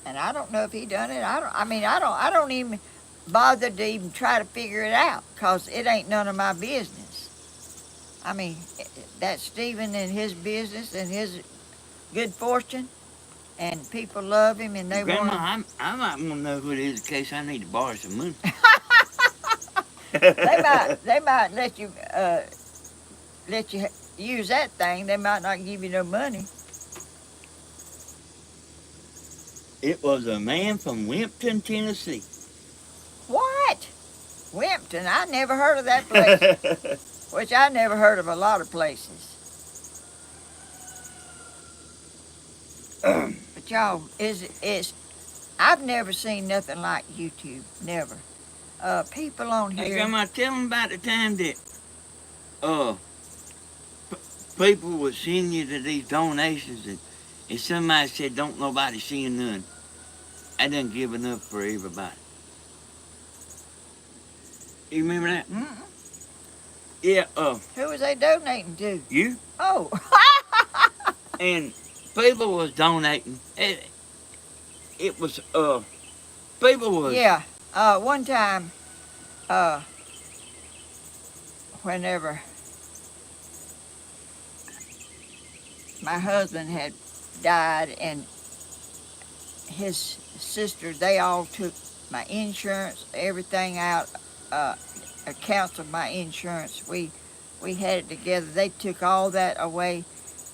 and I don't know if he done it. I don't even bother to even try to figure it out, because it ain't none of my business. I mean, that's Stephen and his business and his good fortune, and people love him and they want Grandma, I might want to know who it is in case I need to borrow some money. they might let you use that thing. They might not give you no money. It was a man from Wimpton, Tennessee. What? Wimpton? I never heard of that place. Which I never heard of a lot of places. But y'all, I've never seen nothing like YouTube. Never. People on here. Hey, Grandma, tell them about the time that people would send you to these donations and somebody said, don't nobody send none. I done give enough for everybody. You remember that? Mm-mm. Yeah, Who was they donating to? you? Oh. And people was donating. It was, people was... Yeah. One time, whenever my husband had died and his sister, they all took my insurance, everything out, accounts of my insurance. We had it together. They took all that away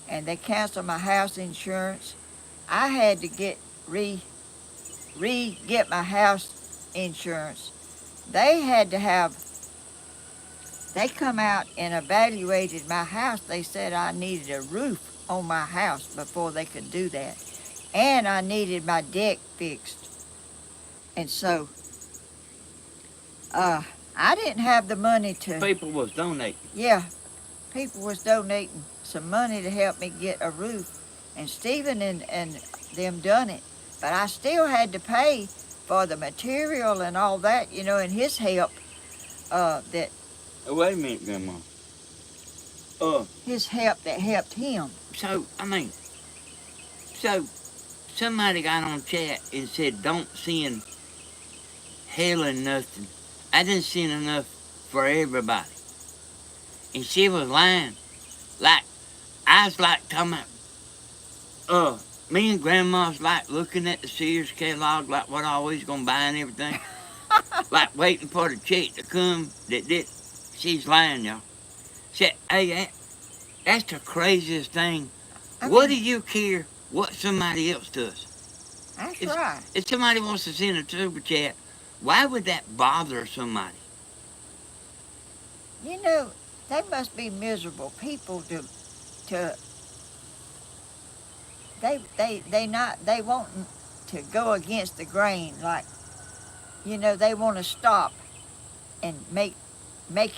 and they canceled my house insurance. I had to get get my house insurance. They had to have, they come out and evaluated my house. They said I needed a roof on my house before they could do that. And I needed my deck fixed. And so, I didn't have the money to... People was donating. Yeah, people was donating some money to help me get a roof. And Stephen and them done it. But I still had to pay for the material and all that, you know, and his help, that... Wait a minute, Grandma. His help that helped him. So somebody got on chat and said, don't send Helen nothing. I didn't send enough for everybody. And she was lying. Like, I was like talking about, me and Grandma's like looking at the Sears catalog, like what I always gonna buy and everything. Like waiting for the check to come she's lying, y'all. Said, hey, that's the craziest thing. What do you care what somebody else does? That's right. If somebody wants to send a super chat, why would that bother somebody? You know, they must be miserable people they want to go against the grain, like, you know, they want to stop and make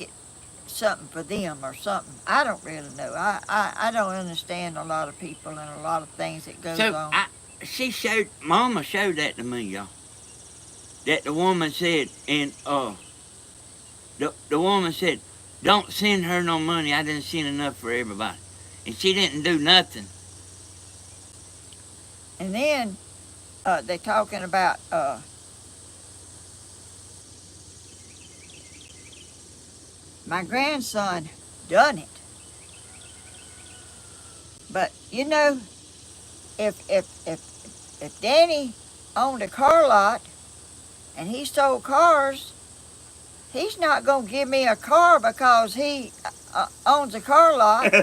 it something for them or something. I don't really know. I don't understand a lot of people and a lot of things that goes on. Mama showed that to me, y'all. That the woman said, and the woman said, "Don't send her no money. I didn't send enough for everybody," and she didn't do nothing. And then they talking about my grandson done it. But you know, if Danny owned a car lot and he sold cars, he's not gonna give me a car because he owns a car lot.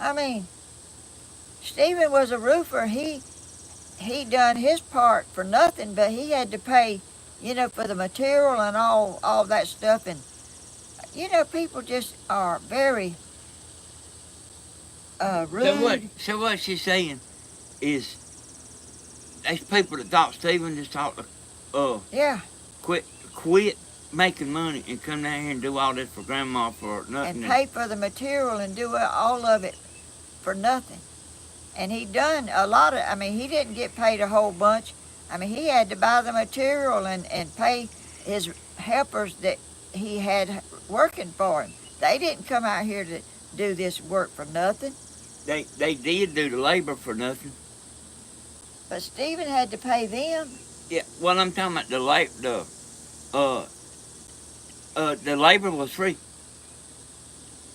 I mean, Stephen was a roofer. He done his part for nothing, but he had to pay, for the material and all that stuff. And people just are very rude. So what she's saying is, there's people that thought Stephen just ought to Yeah, quit making money and come down here and do all this for Grandma for nothing. and pay for the material and do all of it for nothing. And he done a lot of. I mean, he didn't get paid a whole bunch. I mean, he had to buy the material and pay his helpers that he had working for him. They didn't come out here to do this work for nothing. They did do the labor for nothing. But Stephen had to pay them. Yeah, well, I'm talking about the labor was free.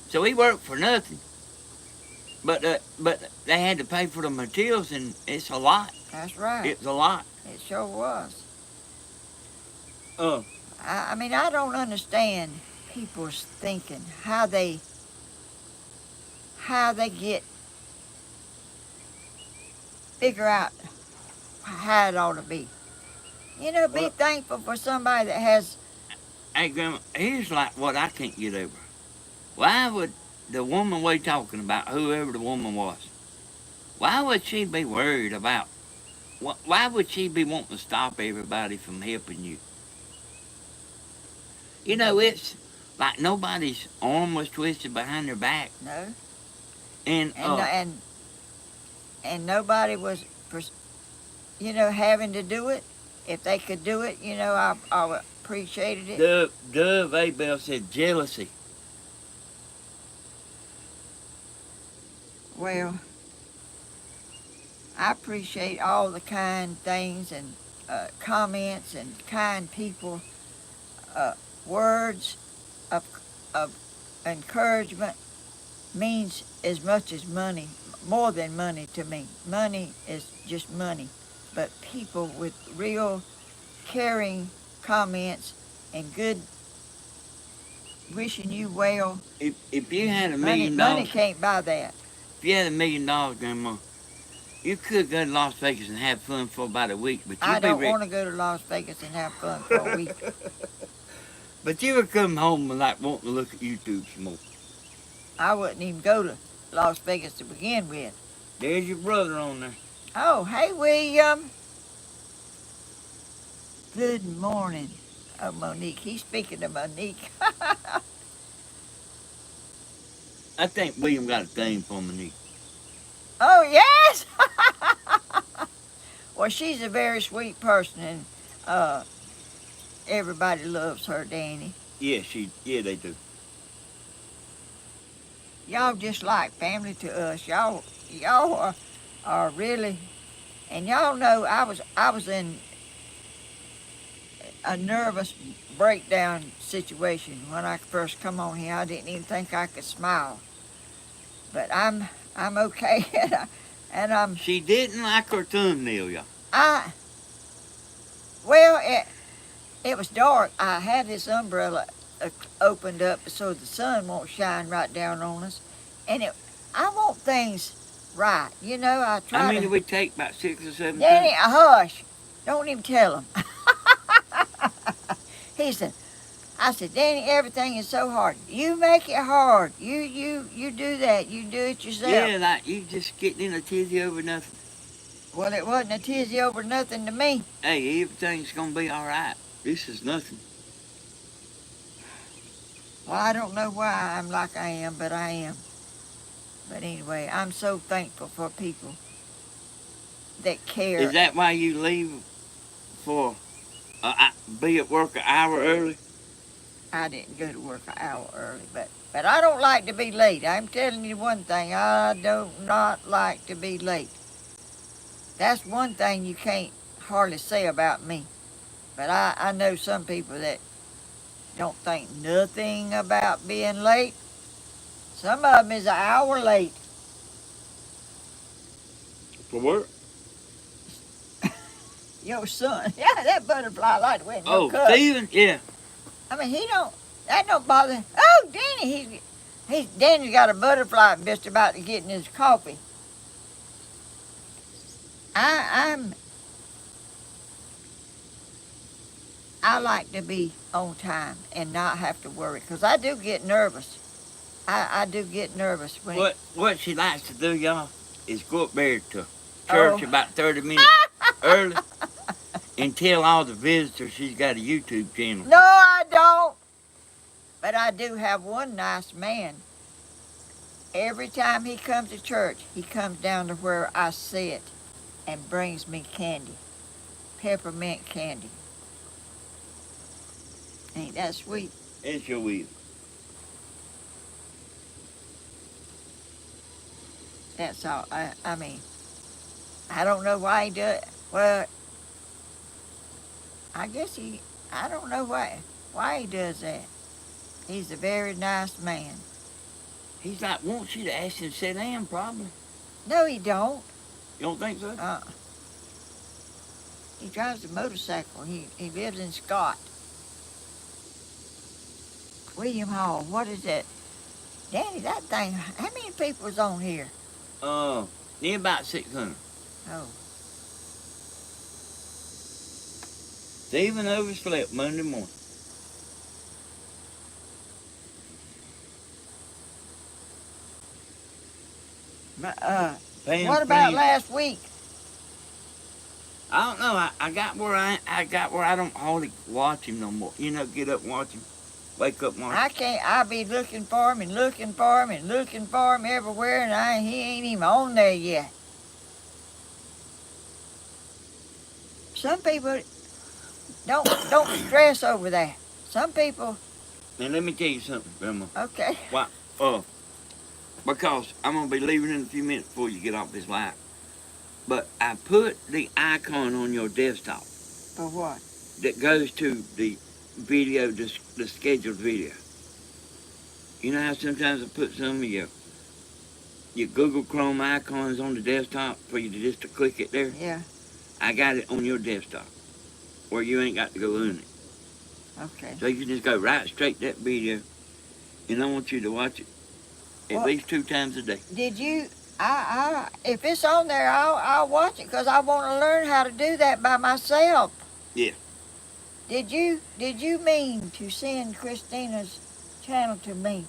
So he worked for nothing. But they had to pay for the materials, and it's a lot. That's right. It's a lot. It sure was. Uh, I mean, I don't understand people's thinking, how they get figure out how it ought to be. Be thankful for somebody that has. Hey, Grandma, here's like what I can't get over. Why would the woman we talking about, whoever the woman was, why would she be worried about? Why would she be wanting to stop everybody from helping you? It's like nobody's arm was twisted behind their back. No. And nobody was, having to do it. If they could do it, I appreciated it. Dove Abel said jealousy. Well, I appreciate all the kind things and comments and kind people, words of encouragement means as much as money, more than money to me. Money is just money, but people with real caring comments and good wishing you well. If you had $1 million, money can't buy that. If you had $1 million, Grandma, you could go to Las Vegas and have fun for about a week, but I don't want to go to Las Vegas and have fun for a week. But you would come home and like wanting to look at YouTube some more. I wouldn't even go to Las Vegas to begin with. There's your brother on there. Oh, hey, William. Good morning. Oh, Monique. He's speaking to Monique. I think William got a thing for Monique. Oh, yes? Well, she's a very sweet person, and everybody loves her, Danny. Yeah, they do. Y'all just like family to us. Y'all are really, and y'all know I was in a nervous breakdown situation when I first come on here. I didn't even think I could smile, but I'm okay, and I'm. She didn't like her thumbnail, y'all. It was dark. I had this umbrella opened up so the sun won't shine right down on us, and I want things right. I try. How many did we take? About 6 or 7. Danny, hush! Don't even tell him. He said, I said, Danny, everything is so hard. You make it hard. You do that. You do it yourself. Yeah, like you just getting in a tizzy over nothing. Well, it wasn't a tizzy over nothing to me. Hey, everything's gonna be all right. This is nothing. Well, I don't know why I'm like I am, but I am. But anyway, I'm so thankful for people that care. Is that why you leave for be at work an hour early? I didn't go to work an hour early, but I don't like to be late. I'm telling you one thing, I do not like to be late. That's one thing you can't hardly say about me. But I know some people that don't think nothing about being late. Some of them is an hour late. For work? Your son, yeah, that butterfly like the way in your Oh, cup. Steven? Yeah. I mean, that don't bother him. Oh, Danny, Danny's got a butterfly just about to get in his coffee. I like to be on time and not have to worry, because I do get nervous. I do get nervous when What she likes to do, y'all, is go up there to church Oh. about 30 minutes early and tell all the visitors she's got a YouTube channel. No, I don't. But I do have one nice man. Every time he comes to church, he comes down to where I sit and brings me candy, peppermint candy. Ain't that sweet? It sure is. That's all. I mean, I don't know why he does. Well, I guess I don't know why he does that. He's a very nice man. He's like, wants you to ask him to sit down, probably. No, he don't. You don't think so? He drives a motorcycle. He lives in Scott. William Hall. What is that? Danny, that thing, how many people's on here? Near about 600. Oh. Stephen overslept Monday morning. What about last week? I don't know. I got where I don't hardly watch him no more. You know, get up and watch him. Wake up and watch him. I can't. I'll be looking for him and looking for him and looking for him everywhere, and he ain't even on there yet. Some people don't stress over that. Some people. Now let me tell you something, Grandma. Okay. Why? Because I'm gonna be leaving in a few minutes before you get off this live. But I put the icon on your desktop. For what? That goes to the video, the scheduled video. You know how sometimes I put some of your Google Chrome icons on the desktop for you just to click it there? Yeah. I got it on your desktop, where you ain't got to go in it. Okay. So you can just go right straight to that video, and I want you to watch it at least 2 times a day. Did you? If it's on there, I'll watch it, because I want to learn how to do that by myself. Yeah. Did you mean to send Christina's channel to me?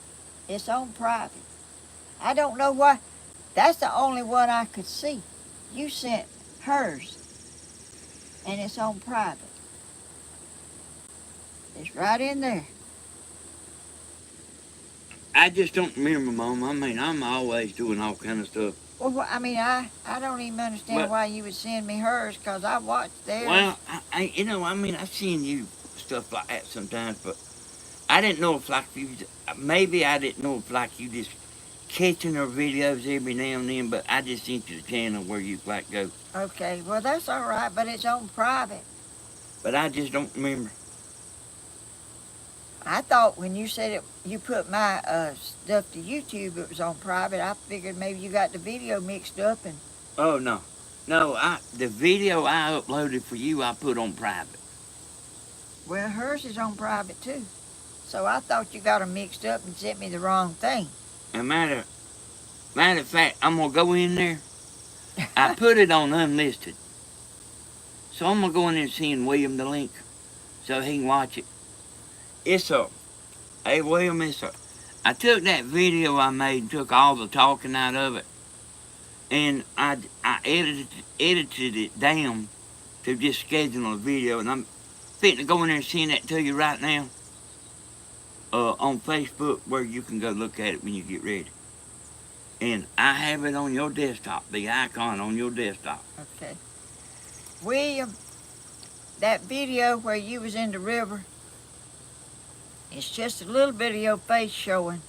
It's on private. I don't know why. That's the only one I could see. You sent hers, and it's on private. It's right in there. I just don't remember, Mom. I mean, I'm always doing all kind of stuff. Well, I mean, I don't even understand why you would send me hers, because I watched theirs. Well, I've seen you stuff like that sometimes, but I didn't know if maybe I didn't know if like you just catching her videos every now and then, but I just sent you the channel where you like go. Okay, well, that's all right, but it's on private. But I just don't remember. I thought when you said you put my stuff to YouTube, it was on private. I figured maybe you got the video mixed up and. Oh no, the video I uploaded for you, I put on private. Well, hers is on private too, so I thought you got them mixed up and sent me the wrong thing. And matter of fact, I'm gonna go in there. I put it on unlisted, so I'm gonna go in there and send William the link, so he can watch it. Hey William, I took that video I made and took all the talking out of it, and I edited it down to just schedule a video, and I'm fitting to go in there and send that to you right now on Facebook, where you can go look at it when you get ready. And I have it on your desktop, the icon on your desktop. Okay. William, that video where you was in the river It's just a little bit of your face showing.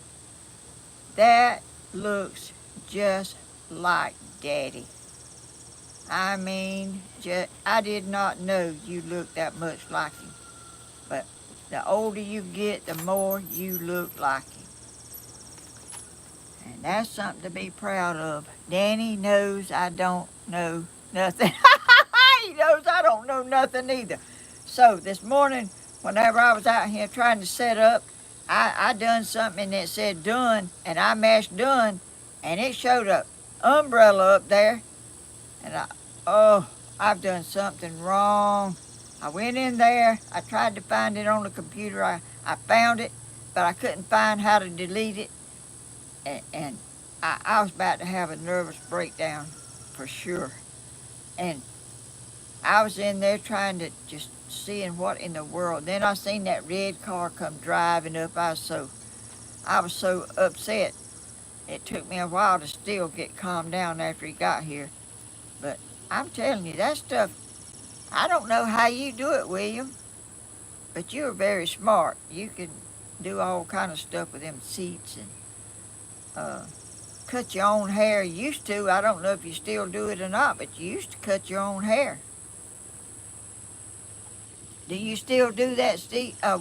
That looks just like Daddy. I mean, I did not know you looked that much like him. But the older you get, the more you look like him. And that's something to be proud of. Danny knows I don't know nothing. He knows I don't know nothing either. So this morning, whenever I was out here trying to set up, I done something that said done, and I mashed done, and it showed a umbrella up there. And I've done something wrong. I went in there, I tried to find it on the computer. I found it, but I couldn't find how to delete it. And I was about to have a nervous breakdown for sure. And I was in there trying to just seeing what in the world. Then I seen that red car come driving up. I was so upset. It took me a while to still get calmed down after he got here. But I'm telling you, that stuff, I don't know how you do it, William, but you're very smart. You can do all kind of stuff with them seats and cut your own hair. You used to. I don't know if you still do it or not, but you used to cut your own hair. Do you still do that,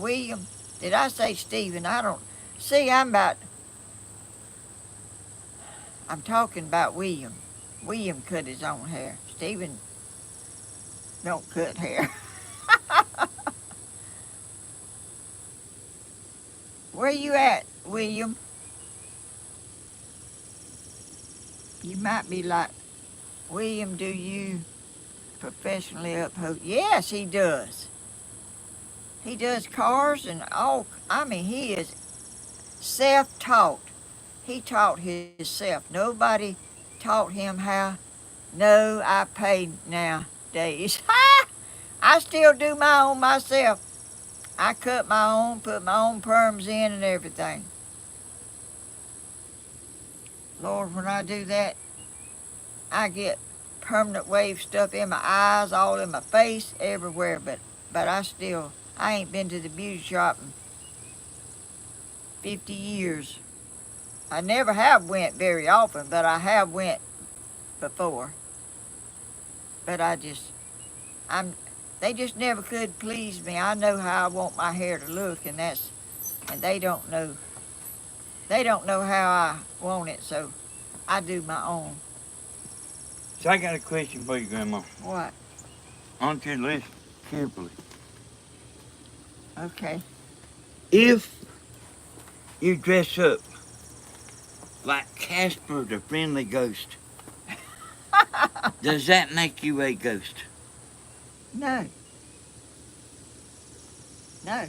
William? Did I say Stephen? I don't. See, I'm talking about William. William cut his own hair. Stephen don't cut hair. Where you at, William? You might be like, William, do you professionally uphold? Yes, he does. He does cars and all. I mean, he is self-taught. He taught himself. Nobody taught him how. No, I paid nowadays. I still do my own myself. I cut my own, put my own perms in and everything. Lord, when I do that, I get permanent wave stuff in my eyes, all in my face, everywhere. But I ain't been to the beauty shop in 50 years. I never have went very often, but I have went before. But they just never could please me. I know how I want my hair to look, and they don't know. They don't know how I want it, so I do my own. So I got a question for you, Grandma. What? I want you to listen carefully. Okay. If you dress up like Casper the Friendly Ghost, does that make you a ghost? No. No.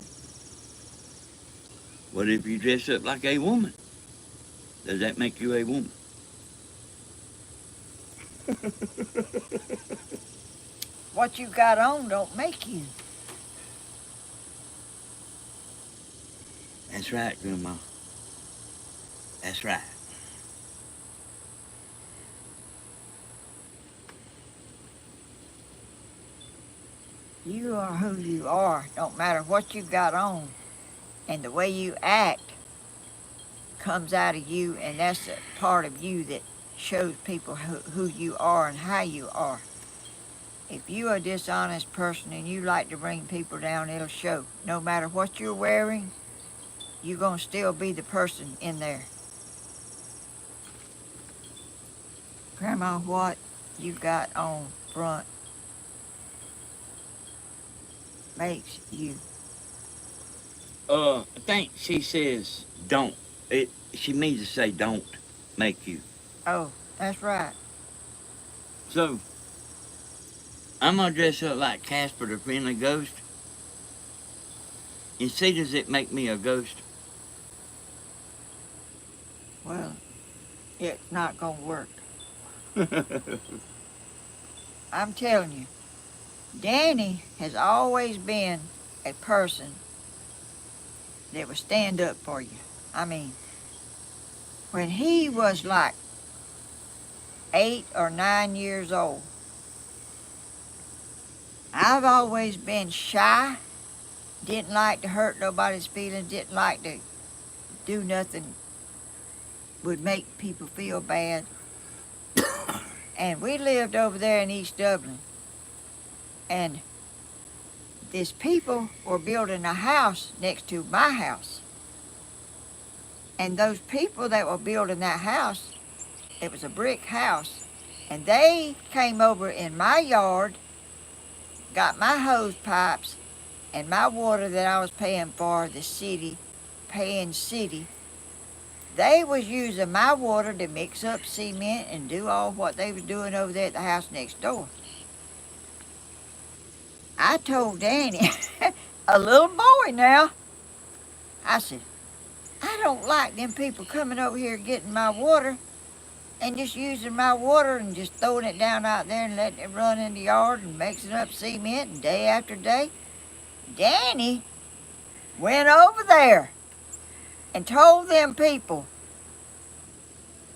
What if you dress up like a woman? Does that make you a woman? What you got on don't make you. That's right, Grandma. That's right. You are who you are. Don't matter what you got on. And the way you act comes out of you, and that's a part of you that shows people who you are and how you are. If you're a dishonest person and you like to bring people down, it'll show. No matter what you're wearing, you're going to still be the person in there. Grandma, what you got on front makes you? I think she says don't. She means to say don't make you. Oh, that's right. So, I'm gonna dress up like Casper the Friendly Ghost. And see, does it make me a ghost? Well, it's not going to work. I'm telling you, Danny has always been a person that would stand up for you. I mean, when he was like 8 or 9 years old, I've always been shy didn't like to hurt nobody's feelings, didn't like to do nothing would make people feel bad. And we lived over there in East Dublin. And these people were building a house next to my house. And those people that were building that house, it was a brick house, and they came over in my yard, got my hose pipes and my water that I was paying for, the city, paying city. They was using my water to mix up cement and do all what they was doing over there at the house next door. I told Danny, a little boy now, I said, I don't like them people coming over here getting my water and just using my water and just throwing it down out there and letting it run in the yard and mixing up cement and day after day. Danny went over there and told them people,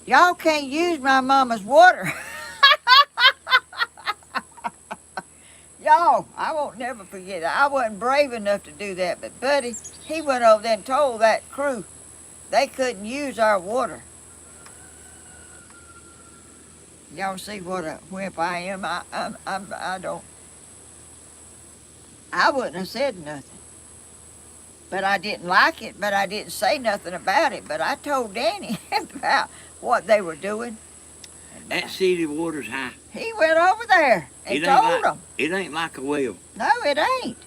y'all can't use my mama's water. Y'all, I won't never forget that. I wasn't brave enough to do that, but Buddy, he went over there and told that crew they couldn't use our water. Y'all see what a wimp I am? I don't. I wouldn't have said nothing. But I didn't like it, but I didn't say nothing about it. But I told Danny about what they were doing. That city water's high. He went over there and told them. It ain't like a well. No, it ain't.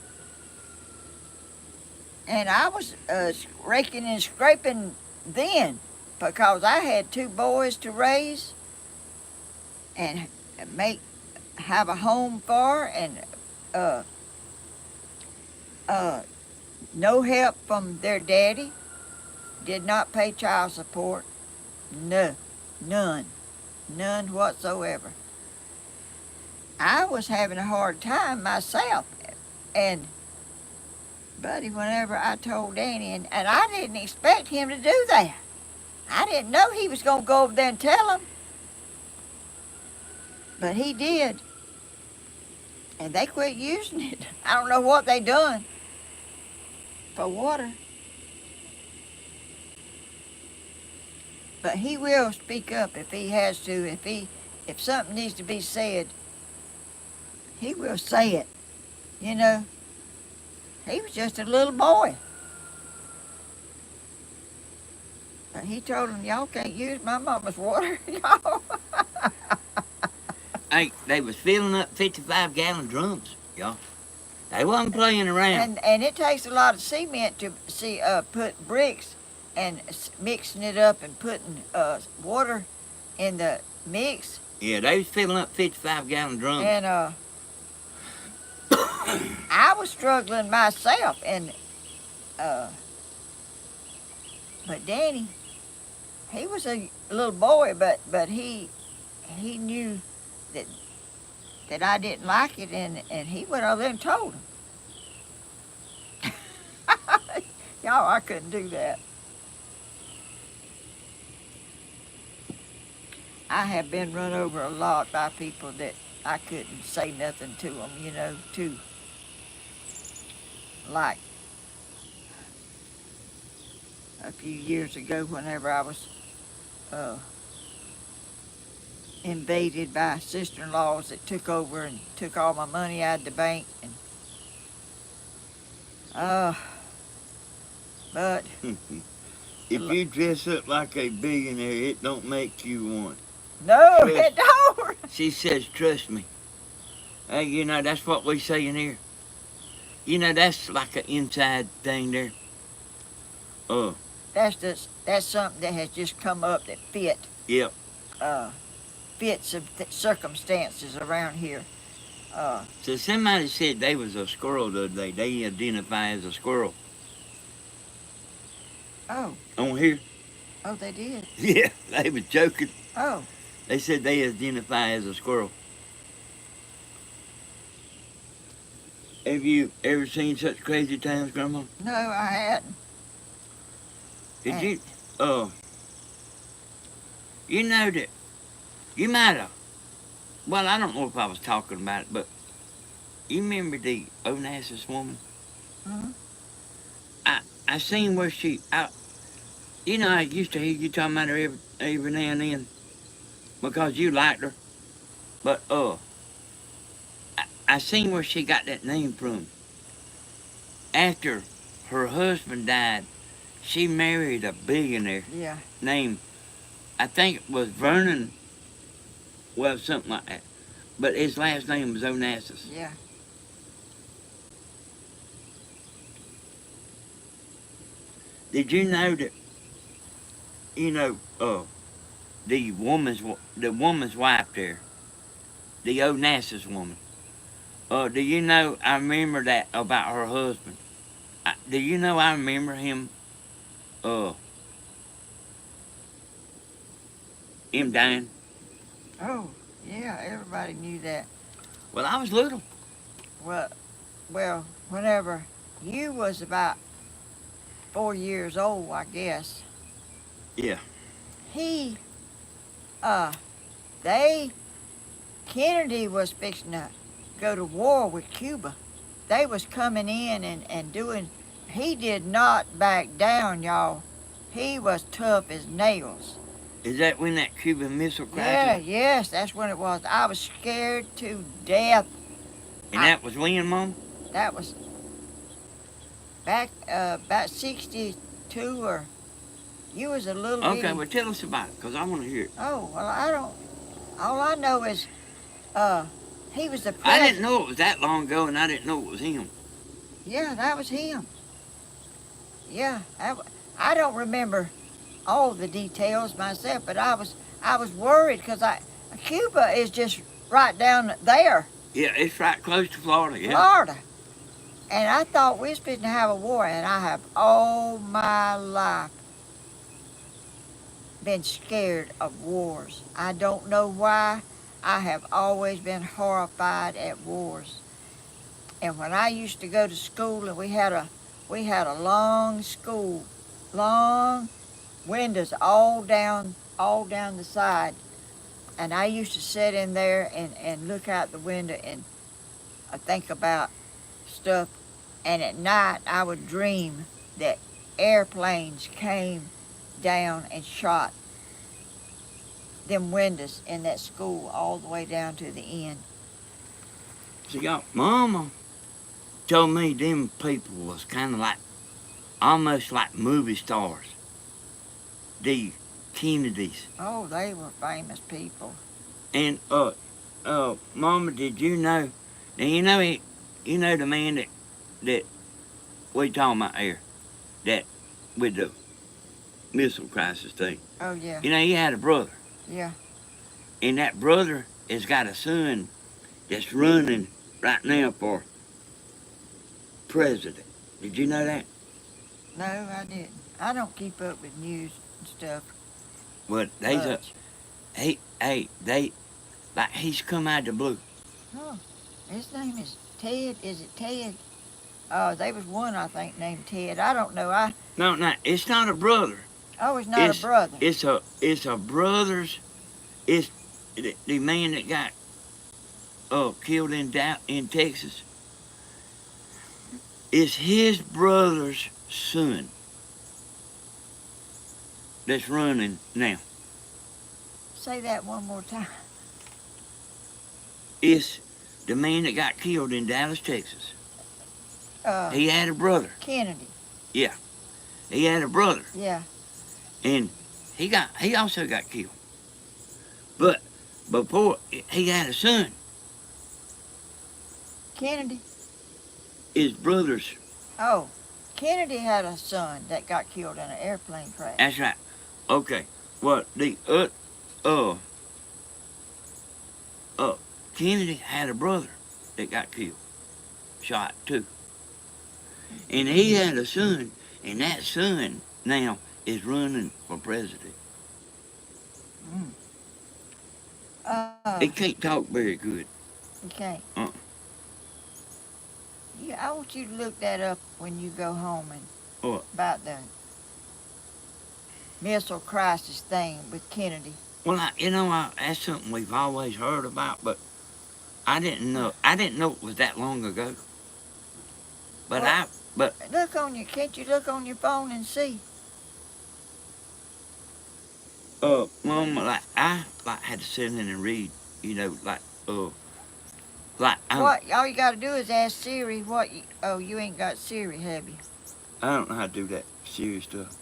And I was raking and scraping then because I had 2 boys to raise and have a home for, and no help from their daddy. Did not pay child support. No, none whatsoever. I was having a hard time myself, and Buddy, whenever I told Danny, and I didn't expect him to do that. I didn't know he was going to go over there and tell him. But he did. And they quit using it. I don't know what they done for water. But he will speak up if he has to. If something needs to be said, he will say it. You know, he was just a little boy. But he told them, y'all can't use my mama's water, y'all. Hey, they was filling up 55-gallon drums, y'all. They wasn't playing around. And it takes a lot of cement to put bricks and mixing it up and putting water in the mix. Yeah, they was filling up 55-gallon drums. And I was struggling myself, and but Danny, he was a little boy, but he knew that I didn't like it, and he went over there and told him. Y'all, I couldn't do that. I have been run over a lot by people that I couldn't say nothing to them, you know, too. Like a few years ago, whenever I was invaded by sister-in-laws that took over and took all my money out of the bank, and but if you dress up like a billionaire, it don't make you one. no, it don't. She says, trust me. Hey, you know, that's what we say in here. You know, that's like an inside thing there. That's something that has just come up that fit. Yep. Fits of circumstances around here. So somebody said they was a squirrel the other day. They identify as a squirrel. Oh. On here? Oh, they did? Yeah, they was joking. Oh. They said they identify as a squirrel. Have you ever seen such crazy times, Grandma? No, I hadn't. Did you? You know that you might have. Well, I don't know if I was talking about it, but you remember the Onassis woman? Mm-hmm. I seen where you know, I used to hear you talking about her every now and then because you liked her. But I seen where she got that name from. After her husband died, she married a billionaire Yeah. named, I think it was Vernon, well, something like that. But his last name was Onassis. Yeah. Did you know that, you know, the woman's wife there, the Onassis woman, do you know, I remember that about her husband. Do you know I remember uh, him dying? Oh, yeah, everybody knew that. Well, I was little. Well, well, whenever you was about 4 years old, I guess. Yeah. He, uh, they, Kennedy was fixing to go to war with Cuba. They was coming in and doing, he did not back down, y'all. He was tough as nails. Is that when that Cuban Missile Yeah, Crisis? yes, that's when it was. I was scared to death. And that was when, Mom? That was back about 62 or you was a little Okay, bitty. well, tell us about it, because I want to hear it. Oh, well, I don't, all I know is he was the I president. didn't know it was that long ago, and I didn't know it was him. Yeah, that was him. Yeah, I don't remember all the details myself, but I was worried because Cuba is just right down there, Yeah, it's right close to Florida, yeah. Florida, and I thought we was fixing to have a war, and I have all my life been scared of wars. I don't know why. I have always been horrified at wars. And when I used to go to school, and we had a long school, long windows all down the side, and I used to sit in there and look out the window and think about stuff. And at night I would dream that airplanes came down and shot them windows in that school all the way down to the end. So, y'all, Mama told me them people was kind of like, almost like movie stars. The Kennedys. Oh, they were famous people. And, Mama, did you know, now you know the man that we talking about here, that, with the missile crisis thing. Oh, yeah, You know, he had a brother. yeah. And that brother has got a son that's running right now for president. Did you know that? No, I didn't. I don't keep up with news and stuff Well, they's much. like he's come out of the blue. Oh, his name is Ted. Is it Ted? There was one I think named Ted. I don't know. No, it's not a brother. Oh, it's not a brother. It's a brother's. It's the man that got killed in Texas. It's his brother's son that's running now. Say that one more time. It's the man that got killed in Dallas, Texas. He had a brother. Kennedy. Yeah, he had a brother, Yeah. and he also got killed. But before he had a son, Kennedy. his brother's. Oh, Kennedy had a son that got killed in an airplane crash. That's right. Okay. Well, Kennedy had a brother that got killed, shot too, and he had a son, and that son now is running for president. He can't talk very good. You can't. Uh. I want you to look that up when you go home and What? about the missile crisis thing with Kennedy. Well, that's something we've always heard about, but I didn't know it was that long ago. But Well, But Can't you look on your phone and see? Mom, like I had to sit in and read, like All you gotta do is ask Siri oh, you ain't got Siri, have you? I don't know how to do that serious stuff.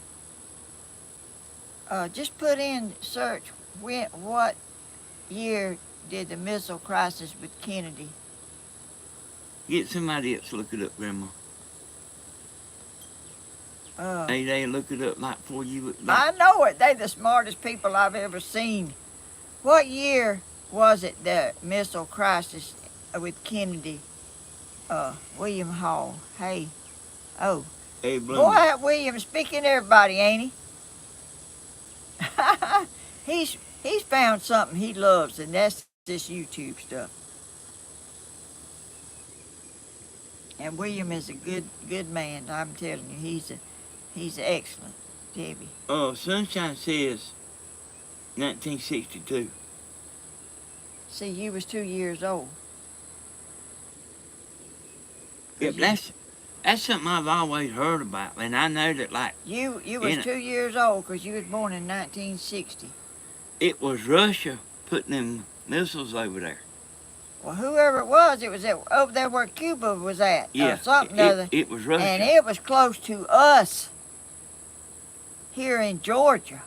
Just put in search what year did the missile crisis with Kennedy? Get somebody else to look it up, Grandma. They look it up like for you. I know it. They the smartest people I've ever seen. What year was it the missile crisis with Kennedy? William Hall. Hey. Oh. Hey, Bloom. Boy, that William's speaking to everybody, ain't he? He's found something he loves, and that's this YouTube stuff. And William is a good man. I'm telling you, he's excellent, Debbie. Oh, Sunshine says 1962. See, you was 2 years old. Yeah, that's something I've always heard about, and I know that like you was 2 years old because you was born in 1960. It was Russia putting them missiles over there. Well, whoever it was over there where Cuba was at. Yeah, something other. It was Russia. And it was close to us here in Georgia.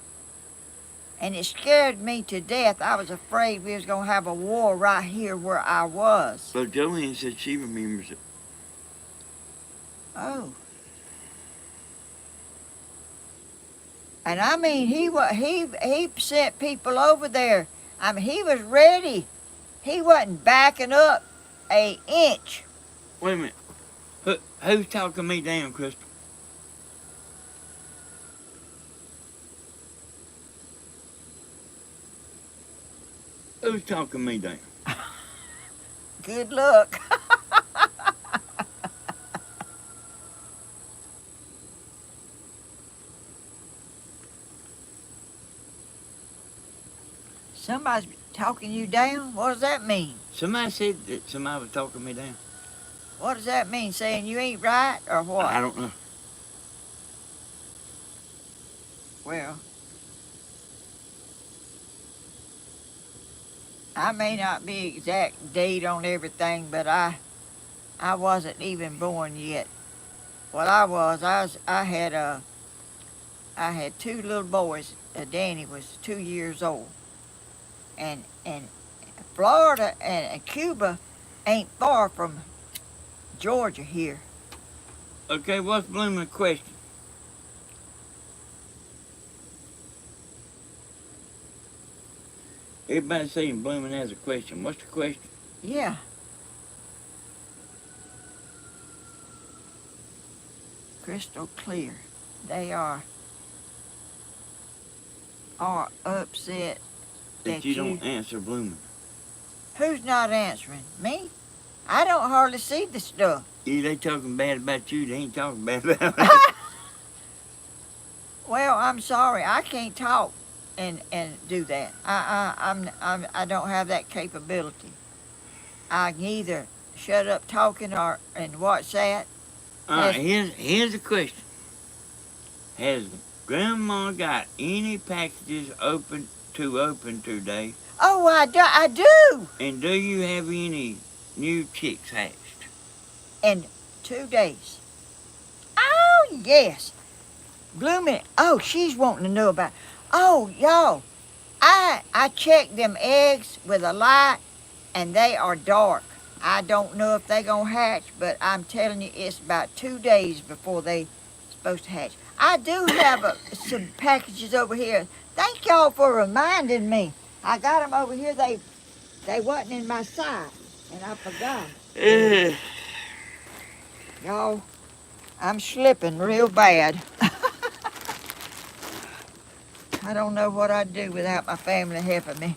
And it scared me to death. I was afraid we was going to have a war right here where I was. So Joanne said she remembers it. Oh. And I mean, he sent people over there. I mean, he was ready. He wasn't backing up an inch. Wait a minute. Who's talking me down, Crystal? Who's talking me down? Good luck. Somebody's talking you down? What does that mean? Somebody said that somebody was talking me down. What does that mean? Saying you ain't right or what? I don't know. Well, I may not be exact date on everything, but I wasn't even born yet. What I had two little boys. Danny was 2 years old, and Florida and Cuba ain't far from Georgia here. Okay, what's Blooming's question? Everybody's saying Blooming has a question. What's the question? Yeah. Crystal clear. They are upset That you don't answer Blooming. Who's not answering? Me? I don't hardly see the stuff. Yeah, they talking bad about you. They ain't talking bad about me. Well, I'm sorry. I can't talk and do that. I don't have that capability. I can either shut up talking and watch that. All right, here's the question. Has Grandma got any packages open today? Oh, I do. And do you have any new chicks hatched? In 2 days. Oh, yes. Blooming. Oh, she's wanting to know about. Oh, y'all. I checked them eggs with a light, and they are dark. I don't know if they're going to hatch, but I'm telling you, it's about 2 days before they supposed to hatch. I do have some packages over here. Thank y'all for reminding me. I got them over here. They wasn't in my size, and I forgot. Y'all, I'm slipping real bad. I don't know what I'd do without my family helping me.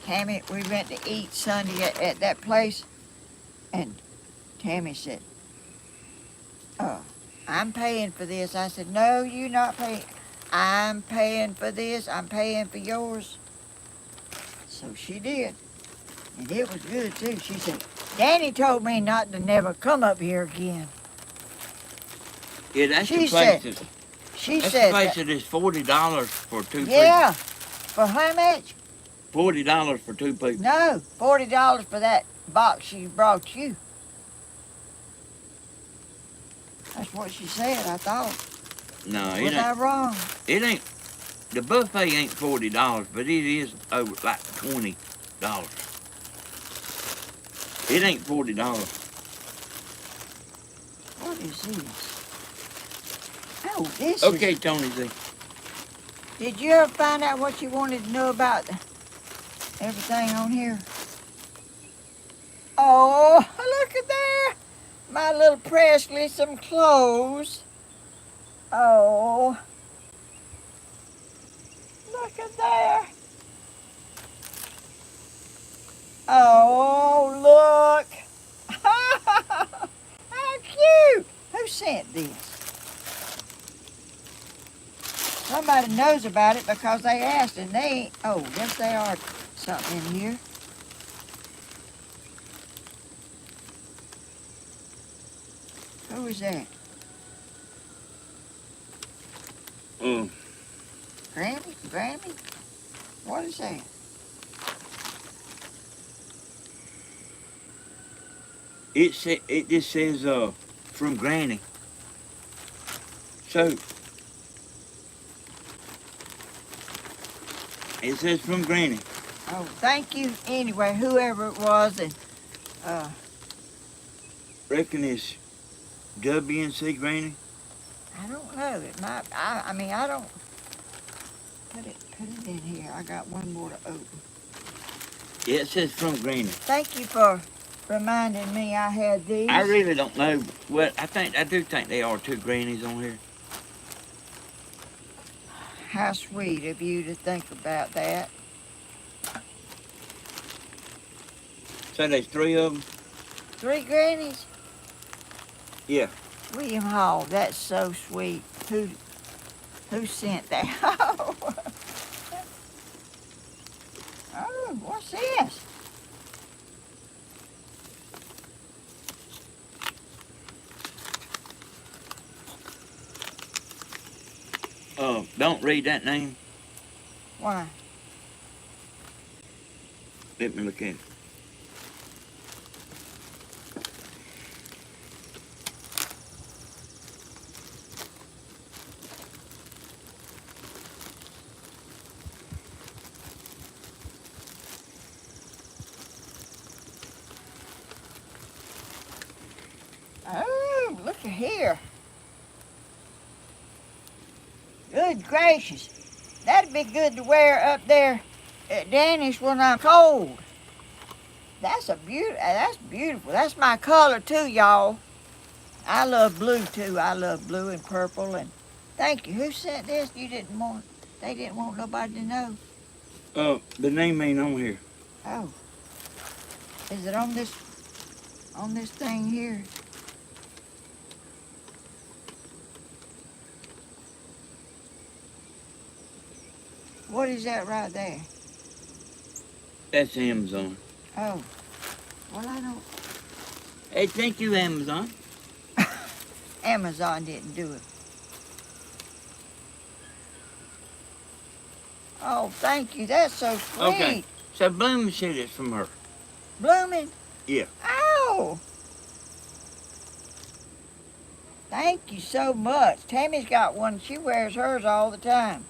Tammy, we went to eat Sunday at that place, and Tammy said, I'm paying for this. I said, no, you're not paying. I'm paying for this. I'm paying for yours. So she did. And it was good, too. She said, Danny told me not to never come up here again. Yeah, that's She the place said- that, She that's the said place that. that is $40 for two Yeah. For how much? people. $40 for two people. No, $40 for that box she brought you. That's what she said, I thought. No, Was I wrong? it ain't. The buffet ain't $40, but it is over like $20. It ain't $40. What is this? Oh, this Okay, is... Tony Z. Did you ever find out what you wanted to know about everything on here? Oh, look at there. My little Presley, some clothes. Oh. Look at there. Oh, look. How cute. Who sent this? Somebody knows about it because they asked and they ain't. Oh, yes, they are. Something in here. Who is that? Grammy? Grammy? What is that? It just says from Granny. So it says from Granny. Oh, thank you anyway, whoever it was. And Reckon it's WNC Granny. I don't know. It might. I mean, I don't. Put it in here. I got one more to open. Yeah, it says from Granny. Thank you for reminding me I had these. I really don't know. Well, I do think they are two grannies on here. How sweet of you to think about that. So there's three of them. 3 grannies? Yeah. William Hall, that's so sweet. Who sent that? Oh, what's this? Don't read that name. Why? Let me look at it. Oh, look at here. Good gracious. That'd be good to wear up there at Danny's when I'm cold. That's beautiful. That's my color too, y'all. I love blue too. I love blue and purple. And thank you. Who sent this? They didn't want nobody to know. The name ain't on here. Oh. Is it on this thing here? What is that right there? That's Amazon. Oh. Well, I don't. Hey, thank you, Amazon. Amazon didn't do it. Oh, thank you. That's so sweet. Okay. So Bloom said it's from her. Blooming? Yeah. Oh. Thank you so much. Tammy's got one. She wears hers all the time.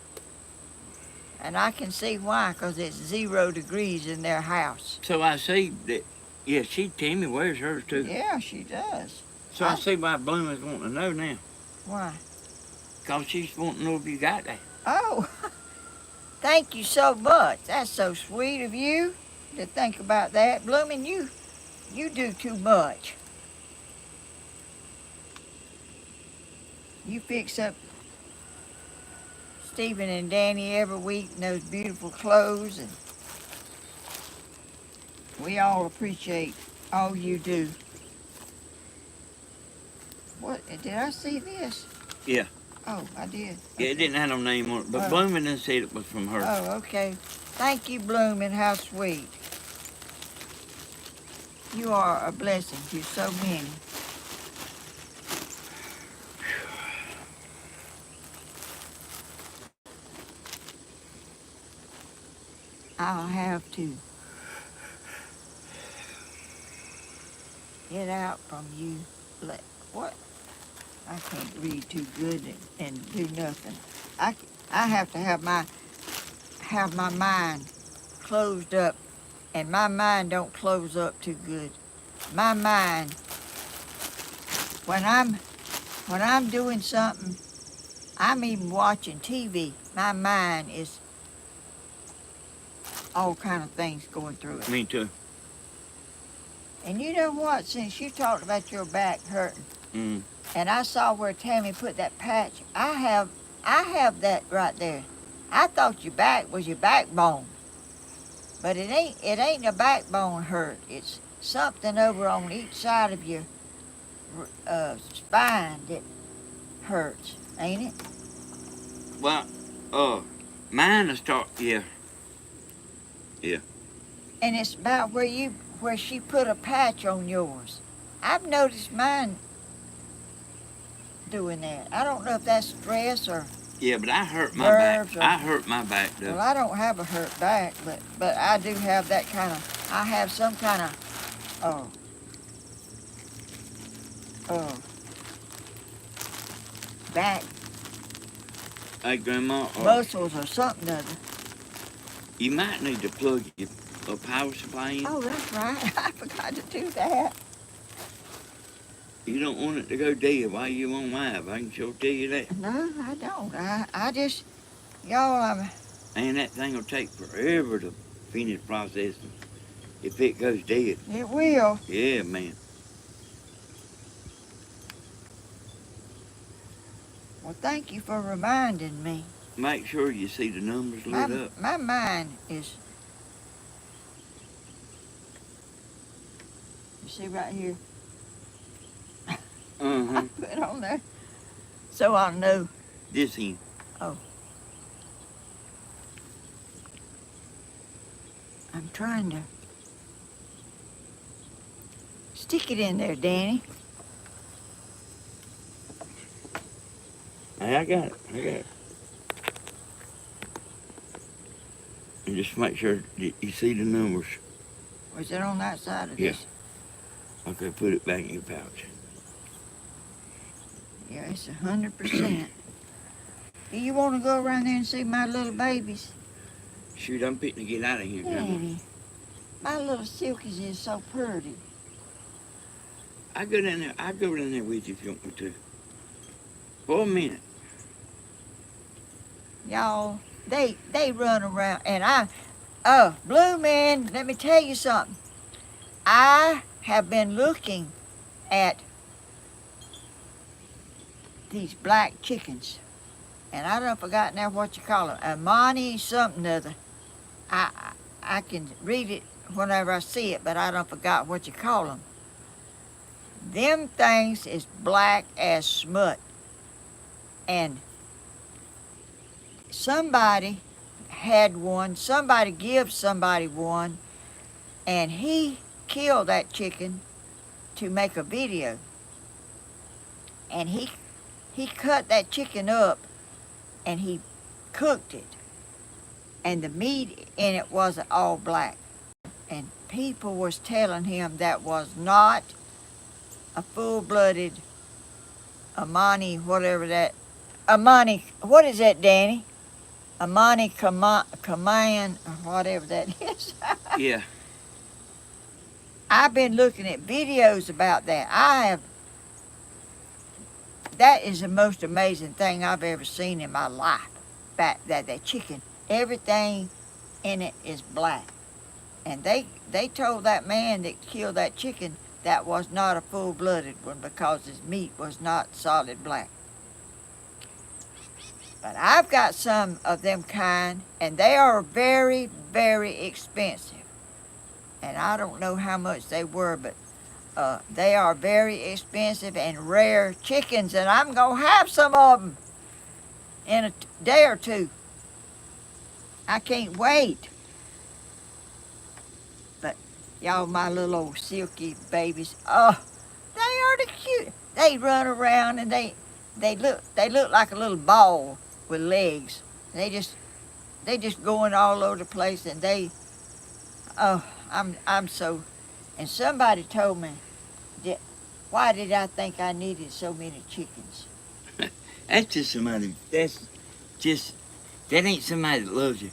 And I can see why, because it's 0 degrees in their house. So I see that, yeah, Tammy wears hers too. Yeah, she does. So I see why Bloom is wanting to know now. Why? Because she's wanting to know if you got that. Oh, thank you so much. That's so sweet of you to think about that. Blooming, you do too much. You fix up Stephen and Danny every week in those beautiful clothes, and we all appreciate all you do. What, did I see this? Yeah. Oh, I did. Yeah, it didn't have no name on it, but Oh. Blooming done said it was from her. Oh, okay. Thank you, Blooming. How sweet. You are a blessing to so many. I'll have to get out from you. What? I can't read too good and do nothing. I have to have my mind closed up, and my mind don't close up too good. My mind, when I'm doing something, I'm even watching TV. My mind is all kind of things going through it. Me too. And you know what? Since you talked about your back hurting, and I saw where Tammy put that patch, I have that right there. I thought your back was your backbone, but it ain't. It ain't the backbone hurt. It's something over on each side of your spine that hurts, ain't it? Well, mine will start, yeah. And it's about where she put a patch on yours. I've noticed mine doing that. I don't know if that's stress or Yeah, but I hurt my back. nerves or. I hurt my back, though. Well, I don't have a hurt back, but I do have that kind of. I have some kind of back Hey, Grandma, muscles or something other. you might need to plug your power supply in. Oh, that's right. I forgot to do that. You don't want it to go dead while you're on live. I can sure tell you that. No, I don't. I just, y'all, And that thing will take forever to finish processing if it goes dead. it will. Yeah, man. Well, thank you for reminding me. Make sure you see the numbers lit up. My mind is. You see right here? Uh-huh. I put on there so I'll know. This end. Oh. I'm trying to stick it in there, Danny. Hey, I got it. And just make sure you see the numbers. Was it on that side of Yeah. this? Okay, put it back in your pouch. Yeah, it's 100%. Do you want to go around there and see my little babies? Shoot, I'm fitting to get out of here, Grandma. Danny, my little Silkies is so pretty. I'll go down there with you if you want me to. For a minute. Y'all, they run around, and Blue Man, let me tell you something. I have been looking at these black chickens, and I done forgot now what you call them. Amani something or other. I can read it whenever I see it, but I done forgot what you call them. Them things is black as smut, and somebody had one, somebody give somebody one, and he killed that chicken to make a video. And he cut that chicken up and he cooked it. And the meat in it wasn't all black. And people was telling him that was not a full-blooded Amani, whatever that, Amani, what is that, Danny? Amani Kaman, or whatever that is. Yeah. I've been looking at videos about that. That is the most amazing thing I've ever seen in my life. That chicken, everything in it is black. And they told that man that killed that chicken that was not a full-blooded one because his meat was not solid black. But I've got some of them kind, and they are very, very expensive. And I don't know how much they were, but they are very expensive and rare chickens, and I'm going to have some of them in a day or two. I can't wait. But Y'all, my little old silky babies. Oh, they are the cute. They run around and they look like a little ball with legs. They just going all over the place, and oh, I'm so. And somebody told me that, why did I think I needed so many chickens? That's just somebody. Just that ain't somebody that loves you.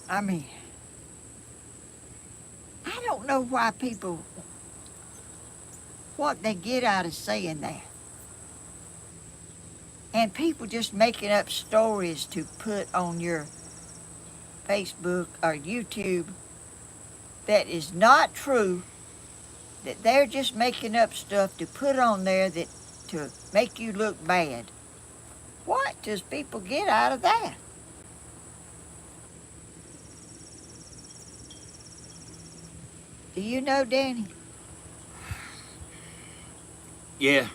I mean, I don't know why people, what they get out of saying that. And people just making up stories to put on your Facebook or YouTube that is not true, that they're just making up stuff to put on there that to make you look bad. What does people get out of that? Do you know, Danny? Yeah.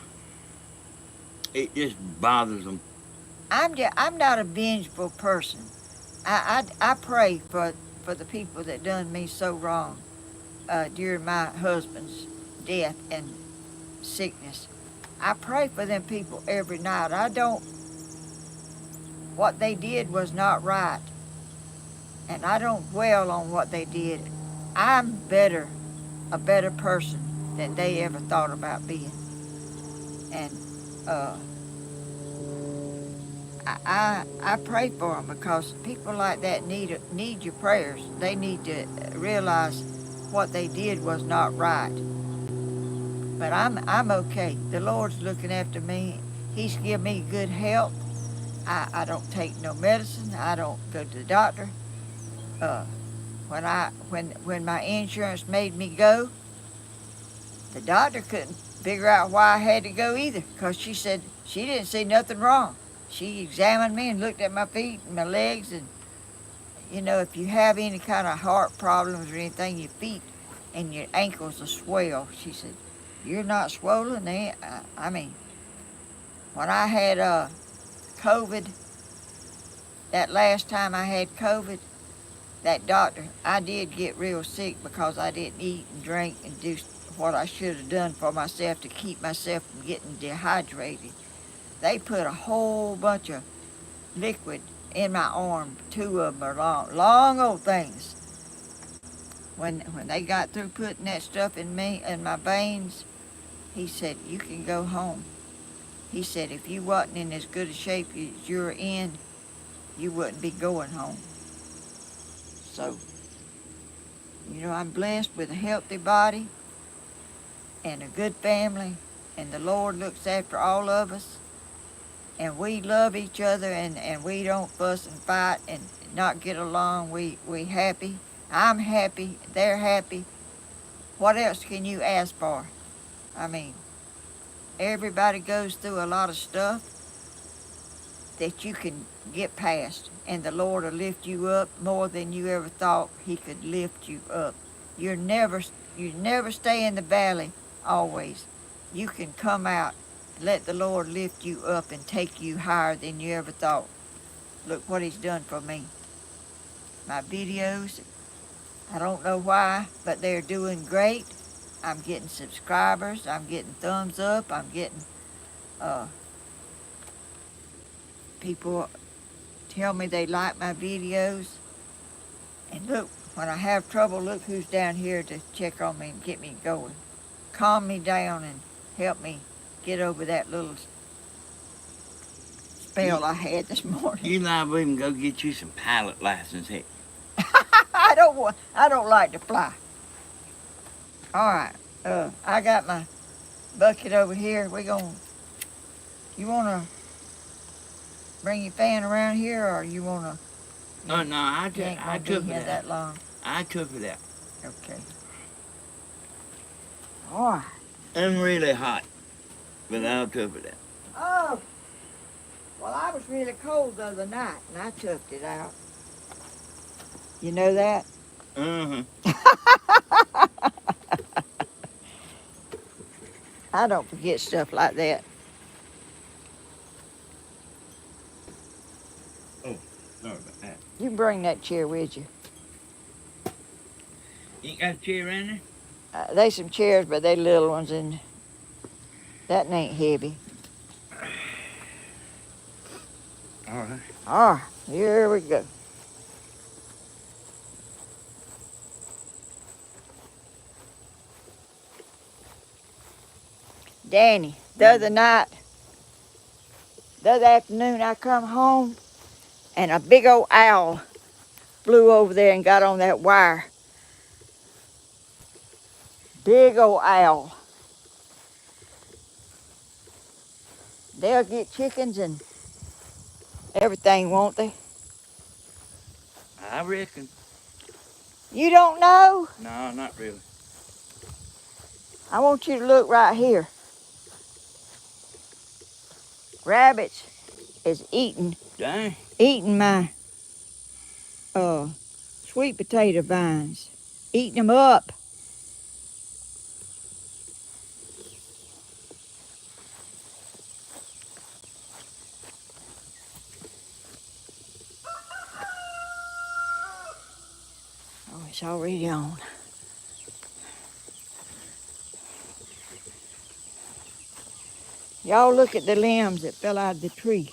It just bothers them. I'm not a vengeful person. I pray for the people that done me so wrong during my husband's death and sickness. I pray for them people every night. What they did was not right, and I don't dwell on what they did. I'm a better person than they ever thought about being. And uh, I pray for them, because people like that need your prayers. They need to realize what they did was not right. But I'm okay. The Lord's looking after me. He's given me good health. I don't take no medicine. I don't go to the doctor. Uh, when my insurance made me go, the doctor couldn't figure out why I had to go either, because she said she didn't see nothing wrong. She examined me and looked at my feet and my legs, and if you have any kind of heart problems or anything, your feet and your ankles will swell. She said, you're not swollen. I mean, when I had COVID, that last time I had COVID, that doctor, I did get real sick because I didn't eat and drink and do what I should have done for myself to keep myself from getting dehydrated. They put a whole bunch of liquid in my arm. Two of them are long old things. When they got through putting that stuff in my veins, he said, you can go home. He said, if you wasn't in as good a shape as you're in, you wouldn't be going home. So, I'm blessed with a healthy body and a good family, and the Lord looks after all of us, and we love each other, and we don't fuss and fight and not get along. We happy. I'm happy. They're happy. What else can you ask for? I mean, everybody goes through a lot of stuff that you can get past, and the Lord will lift you up more than you ever thought He could lift you up. You never stay in the valley always. You can come out, let the Lord lift you up and take you higher than you ever thought. Look what He's done for me. My videos, I don't know why, but they're doing great. I'm getting subscribers. I'm getting thumbs up. I'm getting people tell me they like my videos. And look, when I have trouble, look who's down here to check on me and get me going. Calm me down and help me get over that little spell I had this morning. You liable even go get you some pilot license. Heck. I don't like to fly. All right, I got my bucket over here. You wanna bring your fan around here, or you wanna? Oh no, I You ain't gonna took be it here out. that long. I took it out. Okay. All right. I'm really hot, but I took it out. Oh, well, I was really cold the other night, and I took it out. You know that? Uh-huh. I don't forget stuff like that. Oh, sorry about that. You bring that chair with you. You got a chair in there? They some chairs, but they little ones, and that ain't heavy. All right. All right, here we go. Danny, the other afternoon, I come home, and a big old owl flew over there and got on that wire. Big old owl. They'll get chickens and everything, won't they? I reckon. You don't know? No, not really. I want you to look right here. Rabbits is eating Dang. my sweet potato vines. Eating them up. Oh, it's already on. Y'all look at the limbs that fell out of the tree.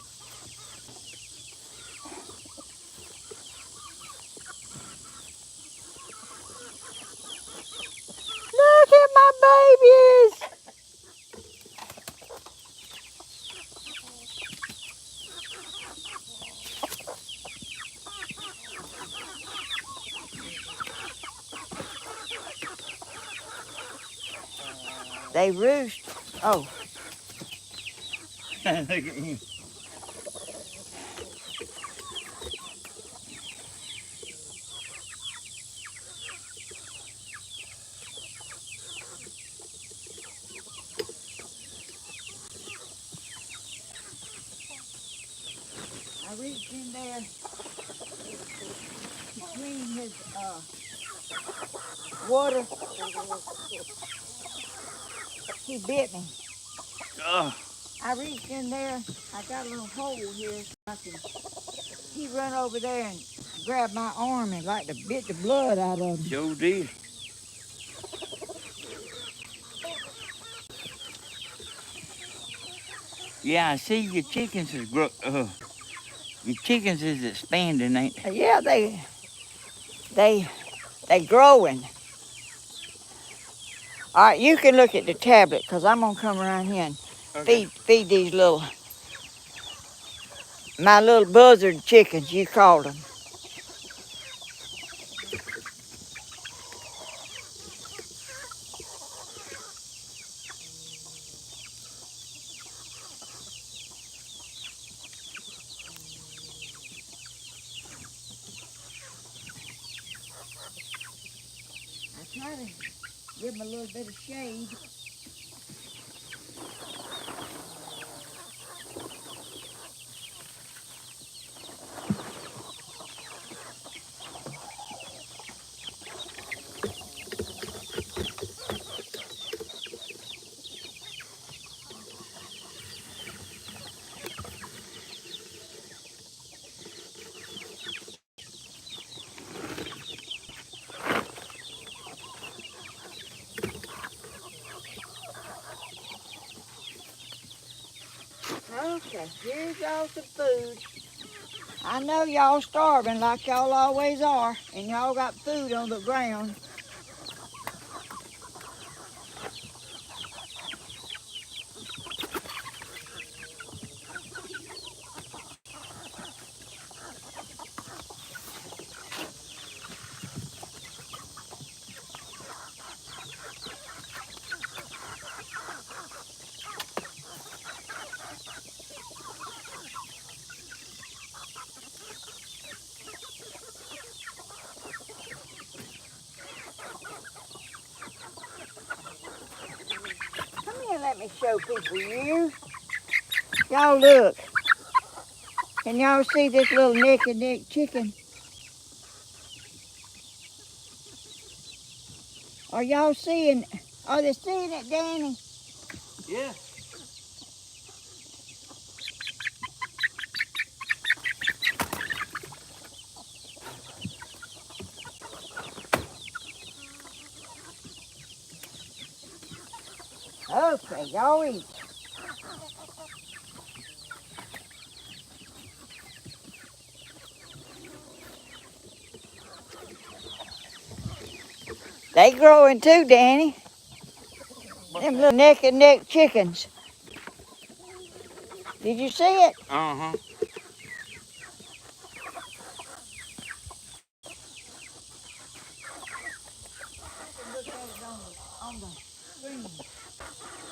Look at my babies! They roost. Oh, Look at him. I reached in there between his water. He bit me. Oh, I reached in there. I got a little hole here. He run over there and grabbed my arm and like to bit the blood out of him. sure did. Yeah, I see your chickens is your chickens is expanding, ain't they? Yeah, they growing. All right, you can look at the tablet because I'm gonna come around here and feed these my little buzzard chickens. You called them. I try to give them a little bit of shade. Okay, here's y'all some food. I know y'all starving like y'all always are, and y'all got food on the ground. Come here, let me show people you. Y'all look. Can y'all see this little neck chicken? Are y'all seeing, are they seeing it, Danny? Yeah. Okay, y'all eat. They growing too, Danny. Them little neck and neck chickens. Did you see it? Uh-huh. Look at it on the screen.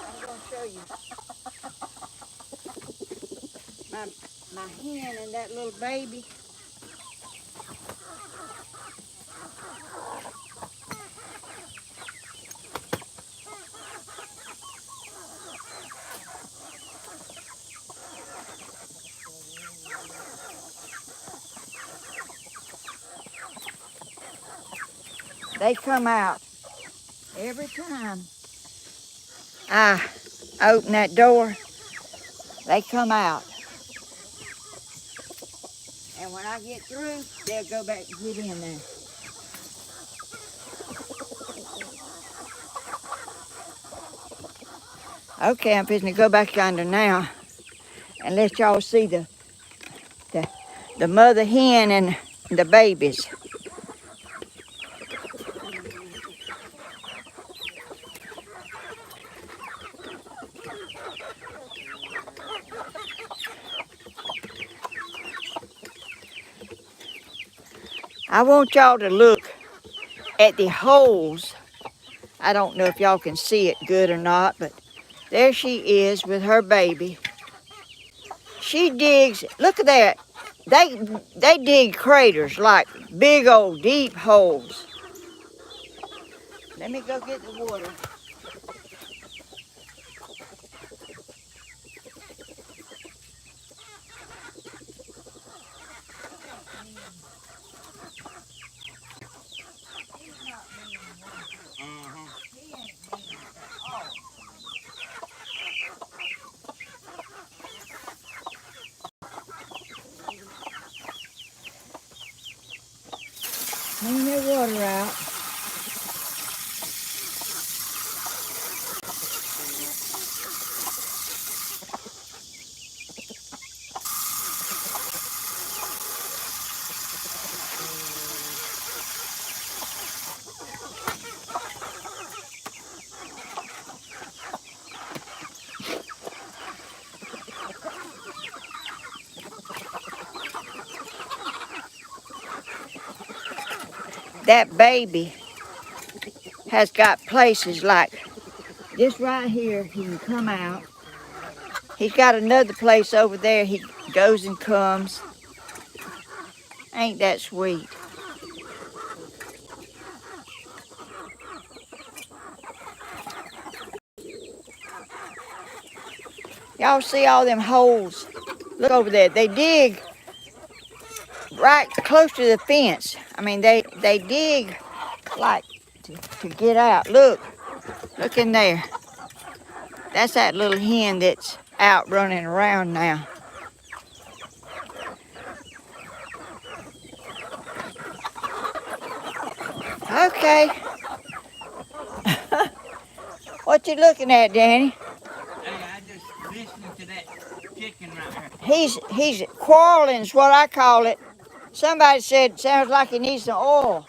I'm gonna show you. My hen and that little baby. They come out every time I open that door. They come out. And when I get through, they'll go back and get in there. Okay, I'm fixing to go back yonder now and let y'all see the mother hen and the babies. I want y'all to look at the holes. I don't know if y'all can see it good or not, but there she is with her baby. She digs, look at that. They dig craters like big old deep holes. Let me go get the water. Clean that water out. That baby has got places like this right here. He can come out. He's got another place over there. He goes and comes. Ain't that sweet? Y'all see all them holes? Look over there. They dig right close to the fence. I mean, they dig like to get out. Look in there. That's that little hen that's out running around now. Okay. What you looking at, Danny? Hey, I just listening to that chicken right here. He's quarreling is what I call it. Somebody said sounds like he needs some oil.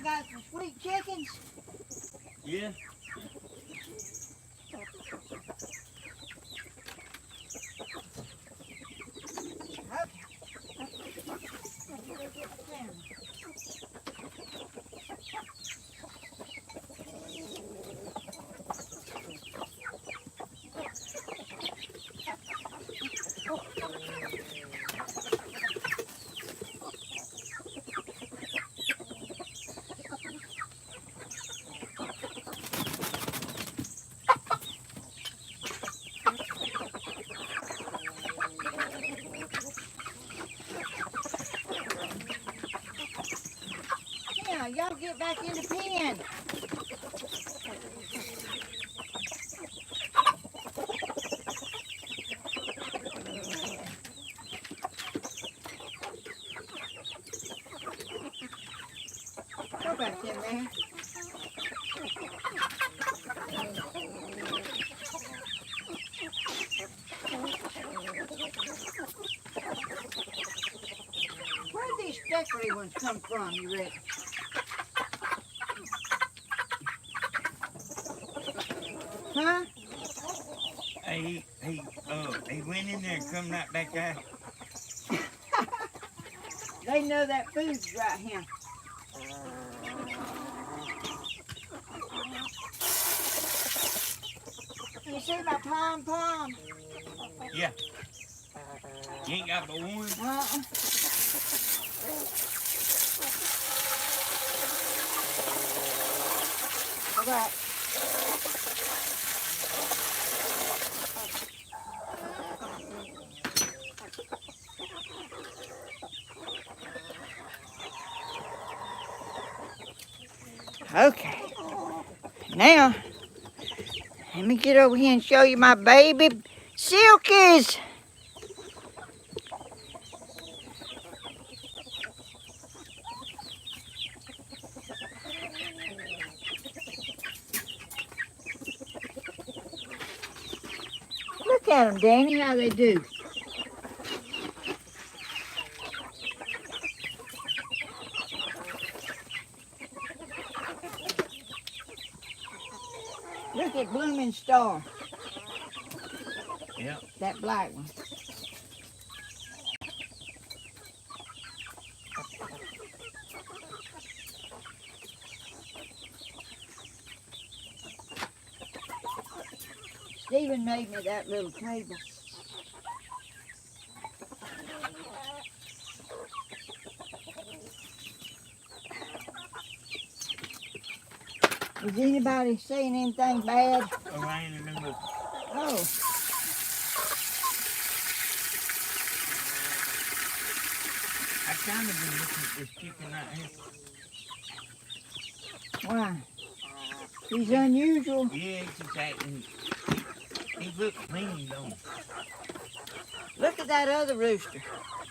got some sweet chickens. Yeah. Yeah, y'all get back in the pen. Go back in there. Where did these speckledy ones come from, you reckon? Huh? He went in there and come right back out. They know that food's right here. You see my pom-pom? Yeah. You ain't got but one? All right. Okay. Now, let me get over here and show you my baby silkies. Look at them, Danny, how they do. Look at Blooming Star. Yeah. That black one. Stephen made me that little table. Is anybody saying anything bad? Oh, I ain't even looking. Oh. I kind of been looking at this chicken right here. Why? He's unusual. Yeah, he's just acting. He looks clean, don't he? Look at that other rooster.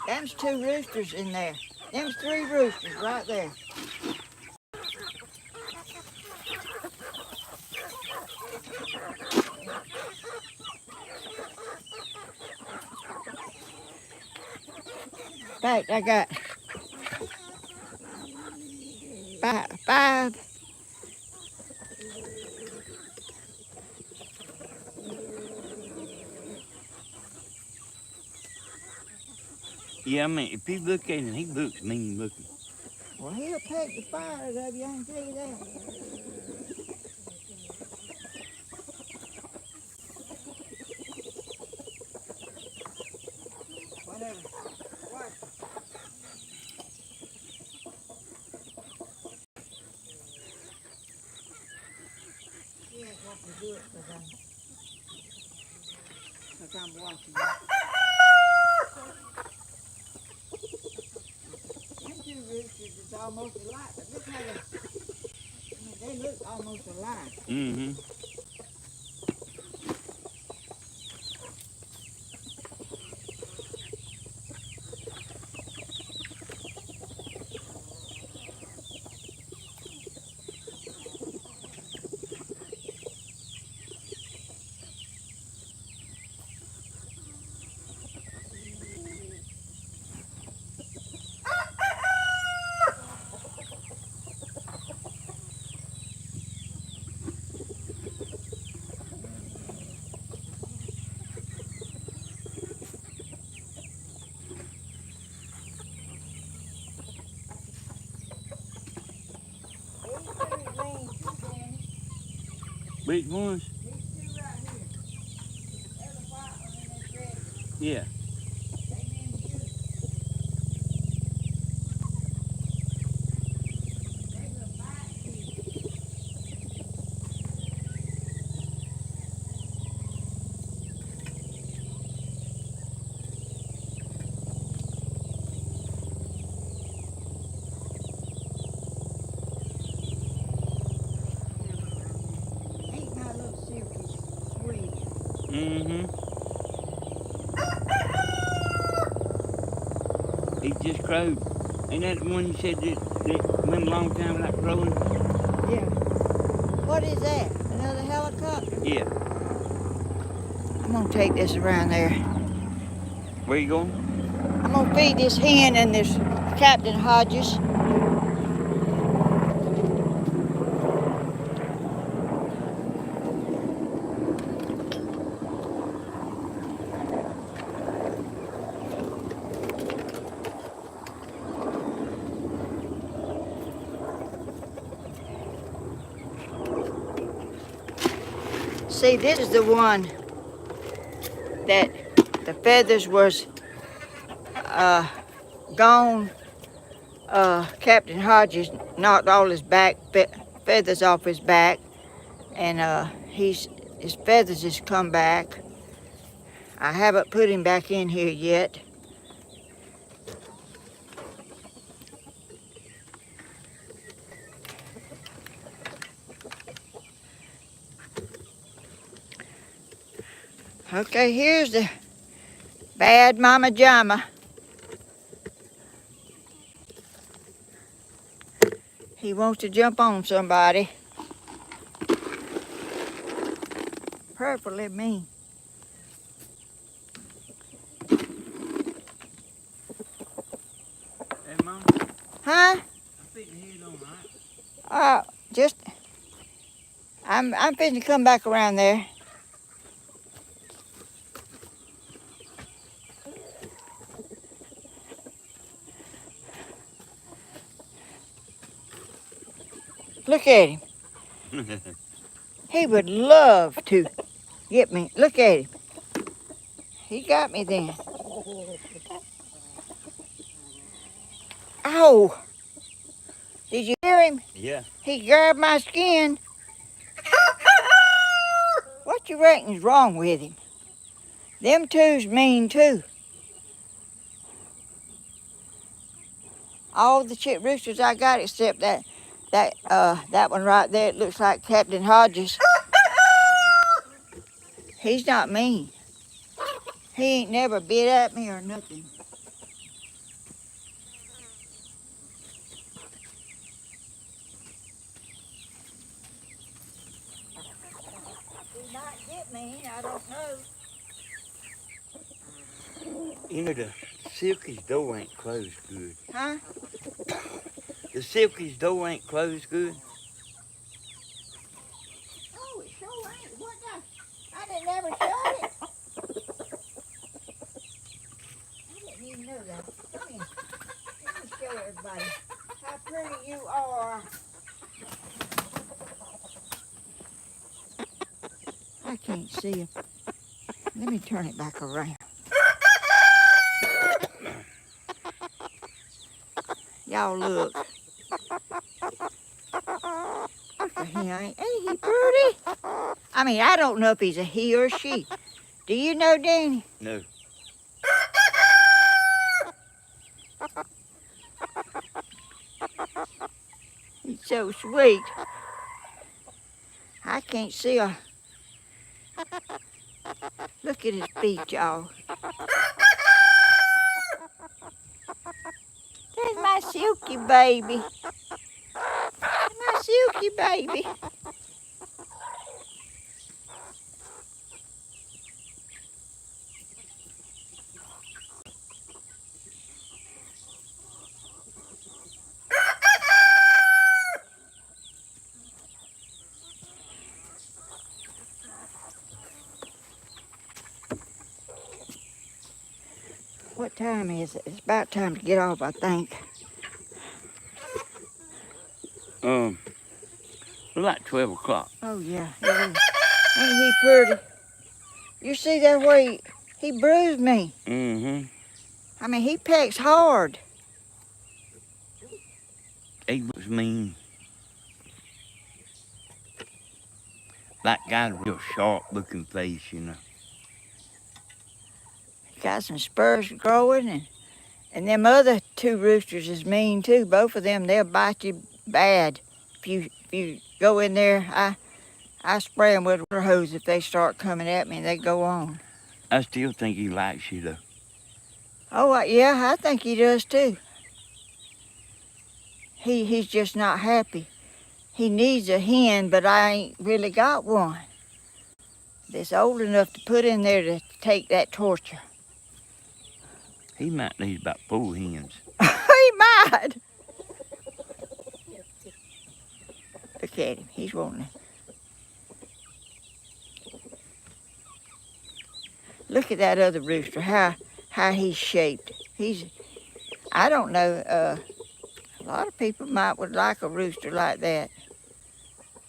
Them's 2 roosters in there. Them's 3 roosters right there. In fact, I got 5. Yeah, I mean, if you look at him, he looks mean looking. Well, he'll take the fire out of you, I can tell you that. Whatever. What? He ain't want to do it because I'm watching you. Them 2 roosters is almost alike, but look how they look almost alike. Mm-hmm. Which ones? These two right here. There's a white one and this red one. Yeah. They mean you. They will bite you. Ain't my little silky sweet. Mm-hmm. He just crowed. Ain't that the one you said that went a long time without crowing? Yeah. What is that? Another helicopter? Yeah. I'm gonna take this around there. Where you going? I'm gonna feed this hen and this Captain Hodges. See, this is the one that the feathers was gone. Captain Hodges knocked all his back feathers off his back, and his feathers has come back. I haven't put him back in here yet. Okay, here's the bad Mama Jama. He wants to jump on somebody. Purpley mean. Hey, Mom. Huh? I'm fitting the head on, right? Just I'm fixing to come back around there. Look at him. He would love to get me. Look at him. He got me then. Ow! Did you hear him? Yeah. He grabbed my skin. What you reckon's wrong with him? Them two's mean too. All the chip roosters I got except that one right there, it looks like Captain Hodges. He's not mean. He ain't never bit at me or nothing. He might get me, I don't know. You know, the Silky's door ain't closed good. Huh? The Silky's door ain't closed good. Oh, it sure ain't. What the? I didn't ever shut it. I didn't even know that. Come here. Let me show everybody how pretty you are. I can't see him. Let me turn it back around. Y'all look. Look at him. Ain't he pretty? I mean, I don't know if he's a he or she. Do you know, Danny? No. He's so sweet. I can't see a... Look at his feet, y'all. There's my Silky baby. My Silky baby. What time is it? It's about time to get off, I think. Like 12 o'clock. Oh, yeah. Ain't he pretty? You see that way he bruised me. Mm-hmm. I mean, he pecks hard. He was mean. Like got a real sharp looking face, you know. Got some spurs growing, and them other two roosters is mean too. Both of them, they'll bite you bad. If you go in there, I spray them with a water hose if they start coming at me and they go on. I still think he likes you though. Oh, yeah, I think he does too. He's just not happy. He needs a hen, but I ain't really got one that's old enough to put in there to take that torture. He might need about 4 hens. He might. Look at him. He's wanting to. Look at that other rooster, how he's shaped. I don't know, a lot of people would like a rooster like that.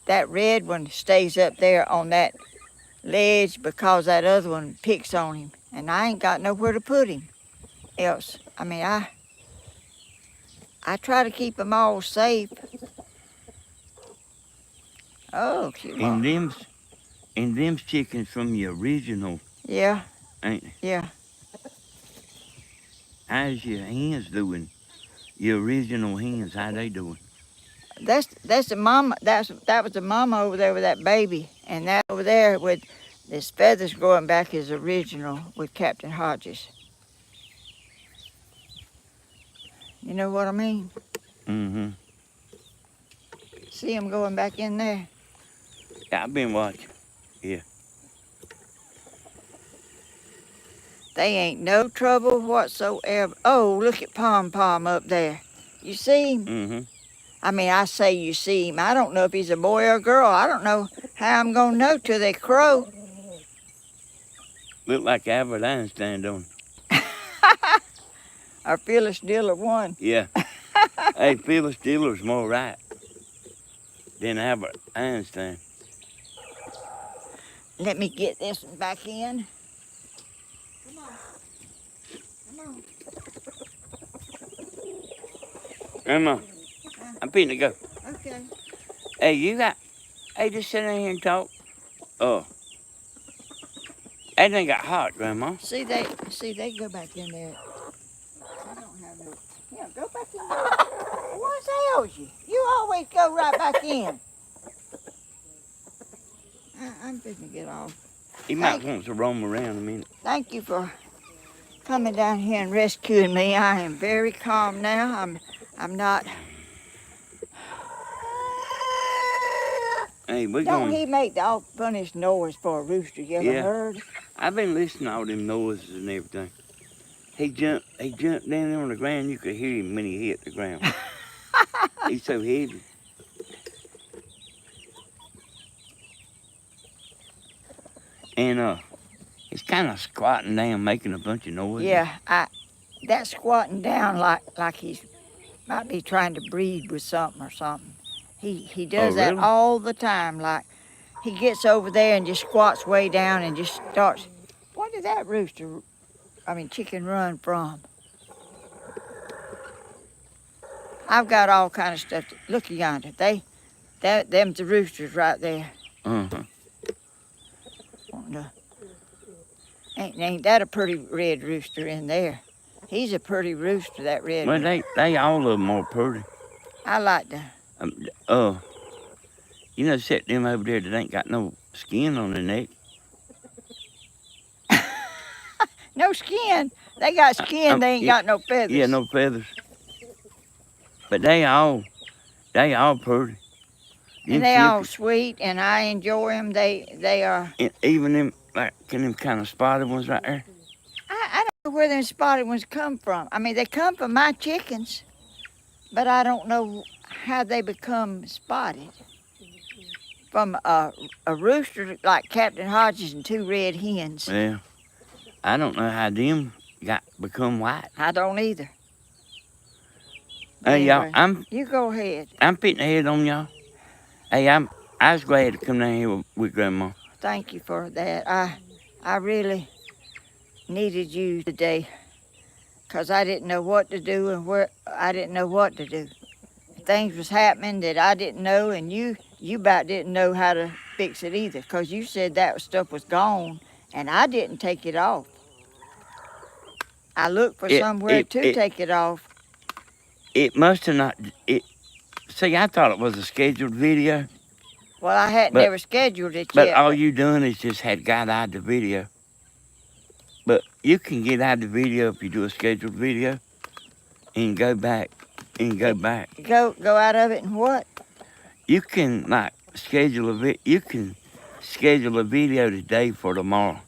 That red one stays up there on that ledge because that other one picks on him. And I ain't got nowhere to put him else. I mean, I try to keep them all safe. Oh, cute. And them's chickens from the original, Yeah, ain't they? yeah. How's your hens doing? Your original hens, how they doing? That's the mama. That was the mama over there with that baby, and that over there with this feathers growing back is original with Captain Hodges. You know what I mean? Mm-hmm. See him going back in there. Yeah, I've been watching. Yeah. They ain't no trouble whatsoever. Oh, look at Pom Pom up there. You see him? Mm-hmm. I mean, I say you see him. I don't know if he's a boy or a girl. I don't know how I'm going to know till they crow. Look like Albert Einstein, don't he? Or Phyllis Diller one. Yeah. Hey, Phyllis Diller's more right than Albert Einstein. Let me get this one back in. Come on. Come on. Grandma, I'm finna to go. Okay. Hey, just sit down here and talk. Oh. That thing got hot, Grandma. See, they go back in there. I don't have no. Yeah, go back in there. What ails you? You always go right back in. I'm fixing to get off. He might want to roam around a minute. Thank you for coming down here and rescuing me. I am very calm now. I'm not. Hey, we're Don't going. he make the all funniest noise for a rooster you ever heard? I've been listening to all them noises and everything. He jumped down there on the ground. You could hear him when he hit the ground. He's so heavy. And he's kind of squatting down, making a bunch of noise. Yeah, that squatting down like he's might be trying to breed with something or something. He does that all the time. Like he gets over there and just squats way down and just starts. What did that chicken run from? I've got all kind of stuff. Look yonder. Them's the roosters right there. Uh-huh. Ain't that a pretty red rooster in there? He's a pretty rooster, that red one. Well, they all of them are pretty. I like to. You know, set them over there that ain't got no skin on their neck. No skin. They got skin. They ain't got no feathers. Yeah, no feathers. But they all pretty. And they all sweet, and I enjoy them. They are. Even them kind of spotted ones right there. I don't know where them spotted ones come from. I mean, they come from my chickens, but I don't know how they become spotted. From a rooster like Captain Hodges and 2 red hens. Yeah, I don't know how them become white. I don't either. Hey, y'all, You go ahead. I'm fitting to head on y'all. Hey, I was glad to come down here with Grandma. Thank you for that. I really needed you today, 'cause I didn't know what to do and where I didn't know what to do. Things was happening that I didn't know, and you about didn't know how to fix it either, 'cause you said that stuff was gone, and I didn't take it off. I looked for It somewhere it to it take it off. it must have not. It see, I thought it was a scheduled video, Well, I hadn't but never scheduled it but yet, all but you done is just had got out the video. But you can get out the video if you do a scheduled video, and go back and go back. go out of it and what? You can like schedule a You can schedule a video today for tomorrow.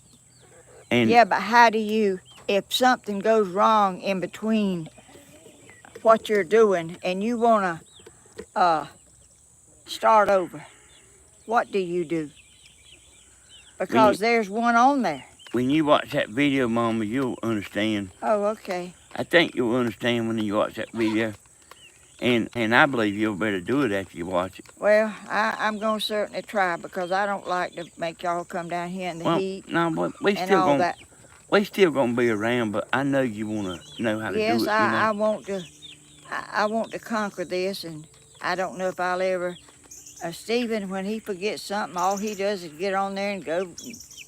And Yeah, but how do you, if something goes wrong in between what you're doing and you want to start over, what do you do? Because there's one on there. when you watch that video, Mama, you'll understand. Oh, okay. I think you'll understand when you watch that video. And I believe you'll better do it after you watch it. Well, I'm going to certainly try, because I don't like to make y'all come down here in the heat No, but we and still all gonna that. we still gonna be around. But I know you wanna know how to do it. Yes, You know? I want to. I want to conquer this, and I don't know if I'll ever. Stephen, when he forgets something, all he does is get on there and go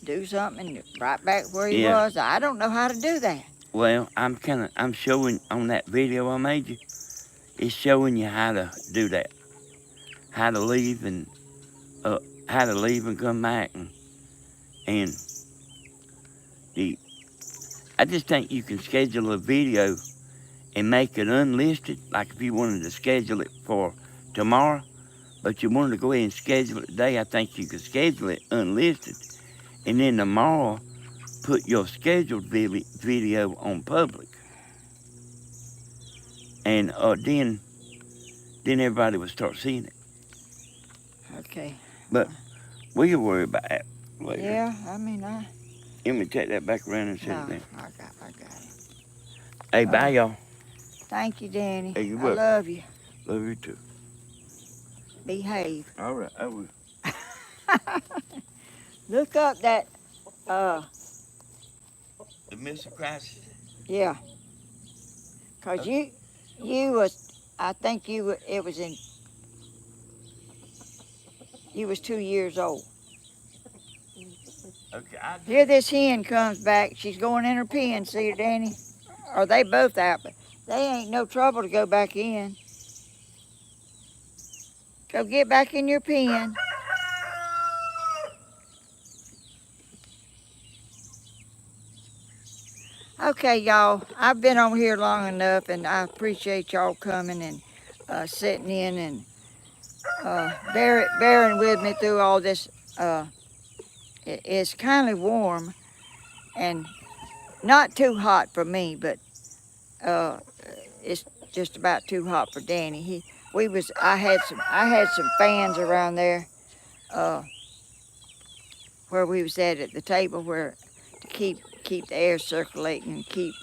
do something and right back where he was. I don't know how to do that. Well, I'm showing on that video I made you. It's showing you how to do that, how to leave and come back and the. I just think you can schedule a video and make it unlisted. Like if you wanted to schedule it for tomorrow, but you wanted to go ahead and schedule it today, I think you could schedule it unlisted, and then tomorrow put your scheduled video on public, and then everybody would start seeing it. Okay. But we'll worry about that later. Yeah, I mean, Let me take that back around and set it down. I got it. Hey, bye, y'all. Thank you, Danny. Hey, you I welcome. love you. Love you too. Behave. All right, I will. Look up that, The Missile Crisis? yeah. Because you was, I think you was 2 years old. Okay, Here this hen comes back. She's going in her pen. See her, Danny? Or they both out, but they ain't no trouble to go back in. Go get back in your pen. Okay, y'all. I've been on here long enough, and I appreciate y'all coming and sitting in and bearing with me through all this. It's kind of warm and not too hot for me, but it's just about too hot for Danny. I had some fans around there where we was at the table where to keep the air circulating and keep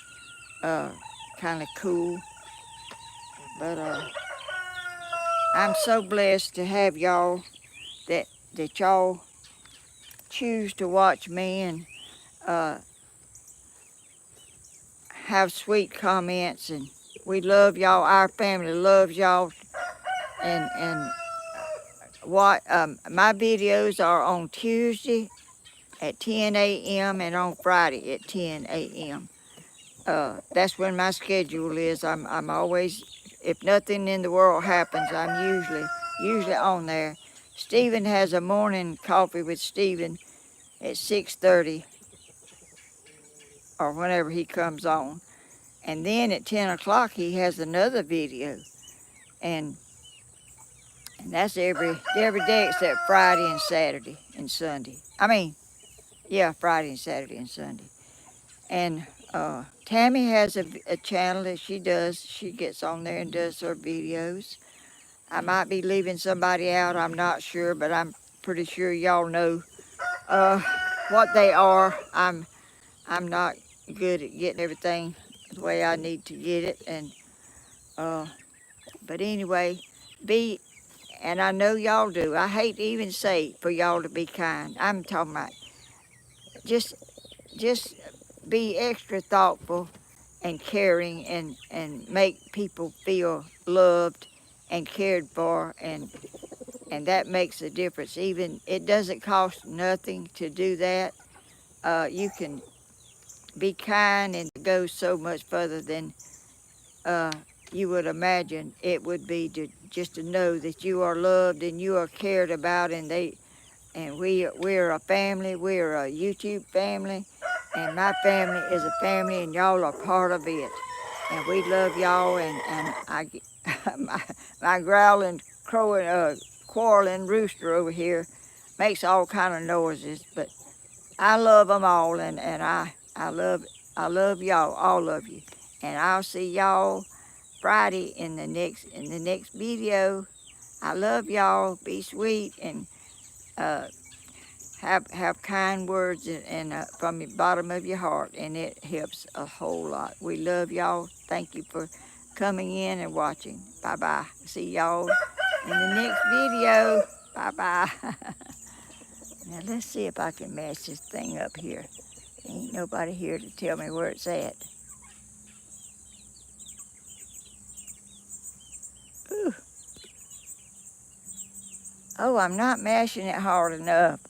kind of cool. But I'm so blessed to have y'all that y'all choose to watch me and have sweet comments, and we love y'all. Our family loves y'all, and what my videos are on Tuesday at 10 a.m. and on Friday at 10 a.m. That's when my schedule is. I'm always, if nothing in the world happens, I'm usually on there. Stephen has a morning coffee with Stephen at 6:30 or whenever he comes on. And then at 10 o'clock he has another video. And that's every day except Friday and Saturday and Sunday. Friday and Saturday and Sunday. And Tammy has a channel that she does. She gets on there and does her videos. I might be leaving somebody out, I'm not sure, but I'm pretty sure y'all know what they are. I'm not good at getting everything the way I need to get it, and but anyway, and I know y'all do. I hate to even say for y'all to be kind. I'm talking about just just be extra thoughtful and caring and make people feel loved and cared for and that makes a difference. Even it doesn't cost nothing to do that. You can be kind and it goes so much further than uh, you would imagine it would be to just to know that you are loved and you are cared about and we're a family. We're a YouTube family, and my family is a family, and y'all are part of it. And we love y'all. And my, my growling, crowing, quarreling rooster over here makes all kind of noises, but I love them all, and I love y'all, all of you. And I'll see y'all Friday in the next video. I love y'all. Be sweet and uh, have kind words and from the bottom of your heart, and it helps a whole lot. We love y'all. Thank you for coming in and watching. Bye bye. See y'all in the next video. Bye bye. Now let's see if I can match this thing up here. Ain't nobody here to tell me where it's at. Ooh. Oh, I'm not mashing it hard enough.